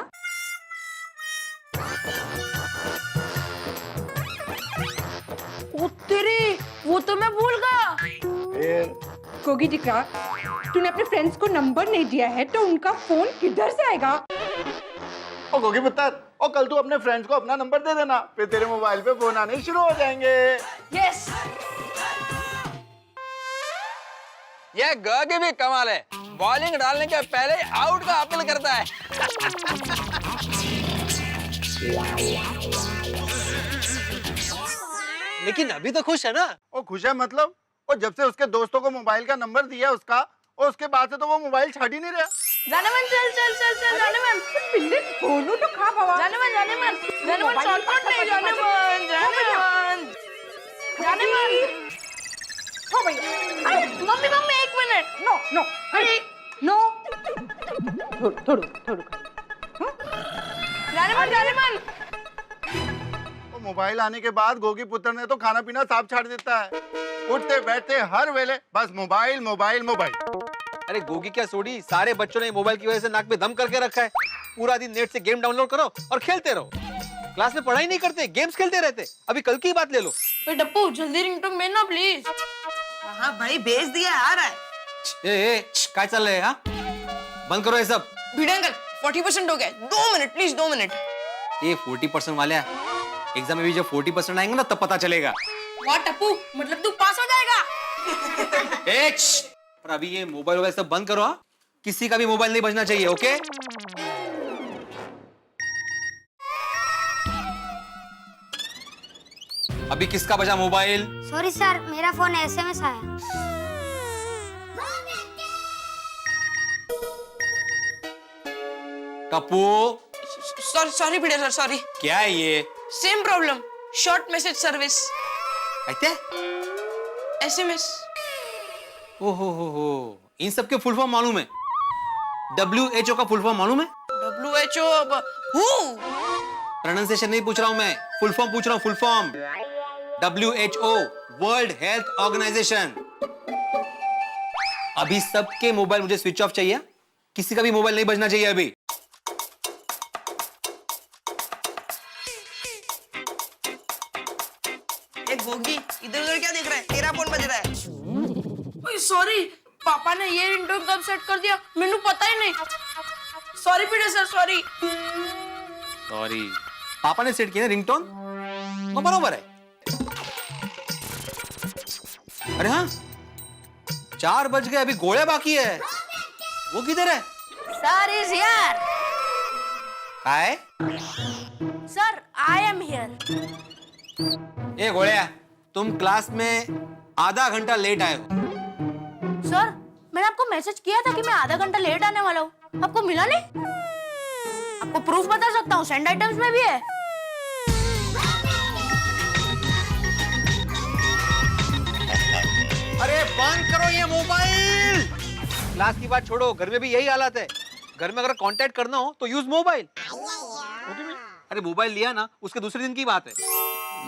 ओ तेरी, वो तो मैं भूल गया। गोगी टिकरा, तूने अपने फ्रेंड्स को नंबर नहीं दिया है तो उनका फोन किधर से आएगा? ओ गोगी पुत्र, ओ कल तू अपने फ्रेंड्स को अपना नंबर दे देना, फिर तेरे मोबाइल पे फोन आने शुरू हो जाएंगे। यस। यह गोगी भी कमाल है, बॉलिंग डालने के पहले आउट का अपील करता है। लेकिन अभी तो खुश है ना? ओ खुश है मतलब? और जब से उसके दोस्तों को मोबाइल का नंबर दिया उसका, और उसके बाद से तो वो मोबाइल छाड़ ही नहीं रहा। जानेमन चल चल चल चल जानेमन। पिल्ले बोलो तो खा बाबा। जानेमन जानेमन जानेमन शॉर्टकट नहीं जानेमन जानेमन जानेमन। हो भैया। अरे mummy mummy 1 minute. No no अरे नो। थोड़ो थोड़ो। जानेमन जानेमन। वो मोबाइल आने के बाद गोगी पुत्र ने तो खाना पीना साफ छाड़ देता है। उठते बैठते हर वेले बस मोबाइल मोबाइल मोबाइल। अरे गोगी क्या सोडी, सारे बच्चों ने मोबाइल की वजह से नाक पे दम करके रखा है। पूरा दिन नेट से गेम डाउनलोड करो और खेलते रहो। क्लास में पढ़ाई नहीं करते, गेम्स खेलते रहते। अभी कल की बात ले लो। डप्पू जल्दी रिंगटोन भेजना प्लीज। हाँ भाई, भेज दिया, आ रहा है। ए काय चल रहा है? हाँ बंद करो ये सब। भिड़े अंकल, 40% हो गया, 2 मिनट प्लीज, 2 मिनट। ये 40% वाले एग्जाम में भी जब 40% आएंगे ना तब पता चलेगा। वाह टप्पू, मतलब तू पास हो जाएगा। पर अभी ये मोबाइल सब बंद करो। हाँ किसी का भी मोबाइल नहीं बजना चाहिए, ओके? अभी किसका बजा मोबाइल? सॉरी सर, मेरा फोन SMS आया। टप्पू सॉरी भिड़े सर, सॉरी। क्या है ये? Same problem, short message service, कहते? SMS। हो, इन सब के फुल फॉर्म मालूम है? WHO का फुल फॉर्म मालूम है? WHO who? प्रोनाउंसिएशन नहीं पूछ रहा हूं मैं, फुल फॉर्म पूछ रहा हूं, full form. WHO, world health organisation. अभी सबके मोबाइल मुझे स्विच ऑफ चाहिए, किसी का भी मोबाइल नहीं बजना चाहिए अभी। एक गोगी, इधर उधर क्या देख रहा है? तेरा फोन बज रहा है। सॉरी, पापा ने ये रिंगटोन कब सेट कर दिया मैंने पता ही नहीं। सॉरी भिड़े सर, सॉरी। सॉरी, पापा ने सेट किया ना रिंगटोन, तो बरोबर है। अरे हाँ, 4 बज गए, अभी गोया बाकी है। वो किधर है? Sir is here. काय? Sir I am here. ए गोया, तुम क्लास में आधा घंटा लेट आए हो। सर मैंने आपको मैसेज किया था कि मैं आधा घंटा लेट आने वाला हूँ, आपको मिला नहीं? आपको प्रूफ बता सकता हूँ, सेंड आइटम्स में भी है। अरे बंद करो ये मोबाइल। क्लास की बात छोड़ो, घर में भी यही हालत है। घर में अगर कांटेक्ट करना हो तो यूज मोबाइल। अरे मोबाइल लिया ना, उसके दूसरे दिन की बात है।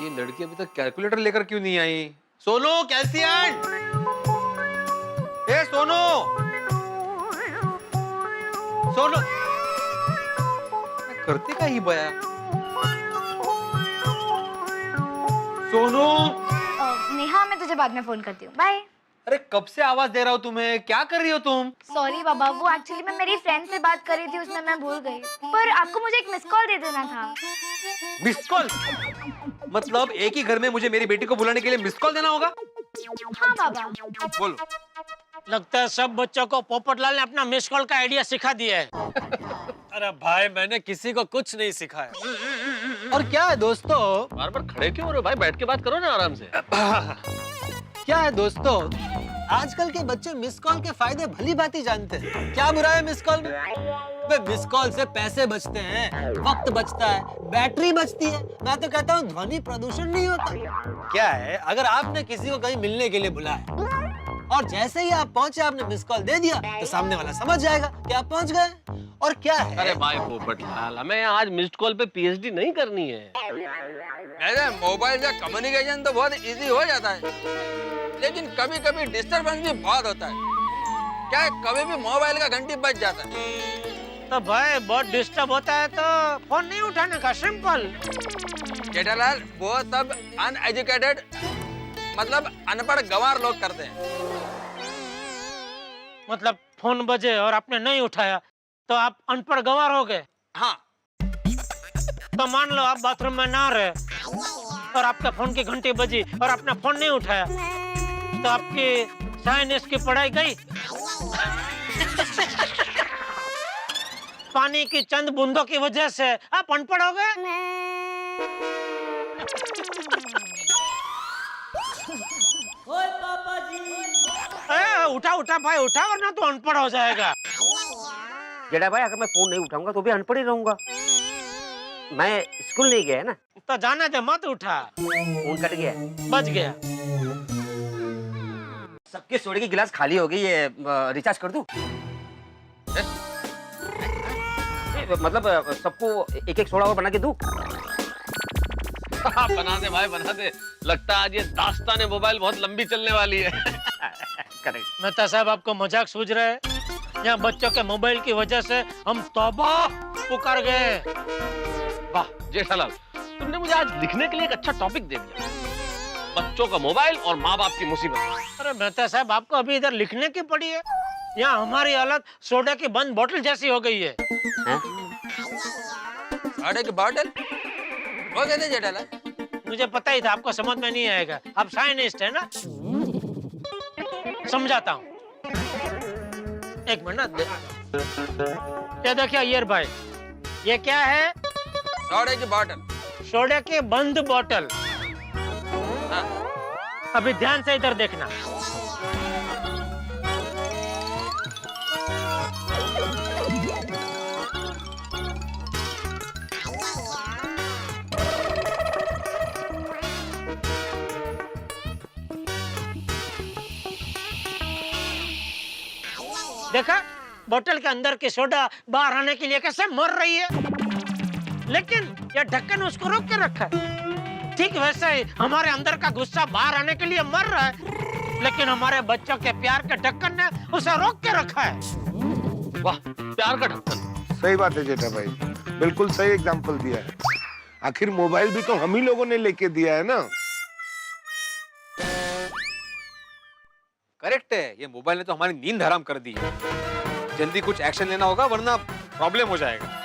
ये लड़की अभी तक कैलकुलेटर लेकर क्यों नहीं आई? सोनू, कैल्शियम। ए सोनू, सोनू, करते का ही बया। सोनू, नेहा, मैं तुझे बाद में फोन करती हूँ, बाय। अरे कब से आवाज दे रहा हूँ तुम्हें, क्या कर रही हो तुम? सॉरी बाबा, वो एक्चुअली मैं मेरी फ्रेंड से बात कर रही थी, उसमें मैं भूल गई। पर आपको मुझे एक मिस कॉल दे देना था। Miss call? मतलब एक ही घर में मुझे मेरी बेटी को बुलाने के लिए मिस कॉल देना होगा? हाँ बाबा। बोलो। लगता है सब बच्चों को पोपटलाल ने अपना मिस कॉल का आइडिया सिखा दिया है। अरे भाई, मैंने किसी को कुछ नहीं सिखाया। और क्या है दोस्तों, बार बार खड़े क्यों हो रहे हो भाई? बैठ के बात करो ना आराम से। क्या है दोस्तों, आजकल के बच्चे मिस कॉल के फायदे भली भांति जानते हैं। क्या बुरा है मिस कॉल में? मिस कॉल से पैसे बचते हैं, वक्त बचता है, बैटरी बचती है। मैं तो कहता हूँ ध्वनि प्रदूषण नहीं होता। क्या है, अगर आपने किसी को कहीं मिलने के लिए बुलाया और जैसे ही आप पहुंचे, आपने मिस कॉल दे दिया, तो सामने वाला समझ जाएगा कि आप पहुंच गए। और क्या है? अरे भाई पोपटलाल, हमें आज मिस्ड कॉल पे PhD नहीं करनी है। अरे मोबाइल से कम्युनिकेशन तो बहुत इजी हो जाता है, लेकिन कभी कभी डिस्टरबेंस भी बहुत होता है। क्या है, कभी भी मोबाइल का घंटी बज जाता है। तो भाई बहुत डिस्टर्ब होता है तो फोन नहीं उठाने का, सिंपल। जेठालाल, वो सब अनएजुकेटेड, मतलब अनपढ़ गंवार लोग करते हैं। मतलब फोन बजे और आपने नहीं उठाया तो आप अनपढ़ गंवार हो गए? हाँ। तो मान लो आप बाथरूम में ना रहे और आपका फोन की घंटी बजी और आपने फोन नहीं उठाया, तो आपकी साइंस की पढ़ाई गई। पानी की चंद बूंदों की वजह से आप अनपढ़ हो गए। उठा उठा भाई उठा, वरना तो अनपढ़ हो जाएगा। जेठा भाई, अगर मैं फोन नहीं उठाऊंगा तो भी अनपढ़ ही रहूंगा। मैं स्कूल नहीं गया है ना। तो जाने दे, मत उठा। फोन कट गया, बच गया। सबके सोडे की गिलास खाली हो गई, ये रिचार्ज कर दूं? मतलब सबको एक एक सोडा और बना के दूं? बना दे भाई, बना दे। लगता है आज ये दास्तान मोबाइल बहुत लंबी चलने वाली है। करेक्ट। मेहता साहब, आपको मजाक सूझ रहा है? यहाँ बच्चों के मोबाइल की वजह से हम तौबा पुकार गए। वाह जेठालाल, तुमने मुझे आज लिखने के लिए एक अच्छा टॉपिक दे दिया, बच्चों का मोबाइल और माँ बाप की मुसीबत। अरे मेहता साहब, आपको अभी इधर लिखने की पड़ी है? यहाँ हमारी हालत सोडा की बंद बोतल जैसी हो गई है। सोडा की बोतल? वो कहते जेठालाल? मुझे पता ही था आपको समझ में नहीं आएगा, आप साइंटिस्ट है ना। समझाता हूँ, एक मिनट। ये देखिए ईयर भाई, ये क्या है? सोडे की बोतल। सोडा की बंद बोतल। हाँ। अभी ध्यान से इधर देखना। देखा बोतल के अंदर की सोडा बाहर आने के लिए कैसे मर रही है, लेकिन यह ढक्कन उसको रोक के रखा है। ठीक वैसे ही हमारे अंदर का गुस्सा बाहर आने के लिए मर रहा है, लेकिन हमारे बच्चों के प्यार के ढक्कन ने उसे रोक के रखा है। वाह, प्यार का ढक्कन। सही बात है जेठा भाई, बिल्कुल सही एग्जाम्पल दिया है। आखिर मोबाइल भी तो हम ही लोगों ने लेके दिया है ना। करेक्ट है, ये मोबाइल ने तो हमारी नींद हराम कर दी है। जल्दी कुछ एक्शन लेना होगा वरना प्रॉब्लम हो जाएगा।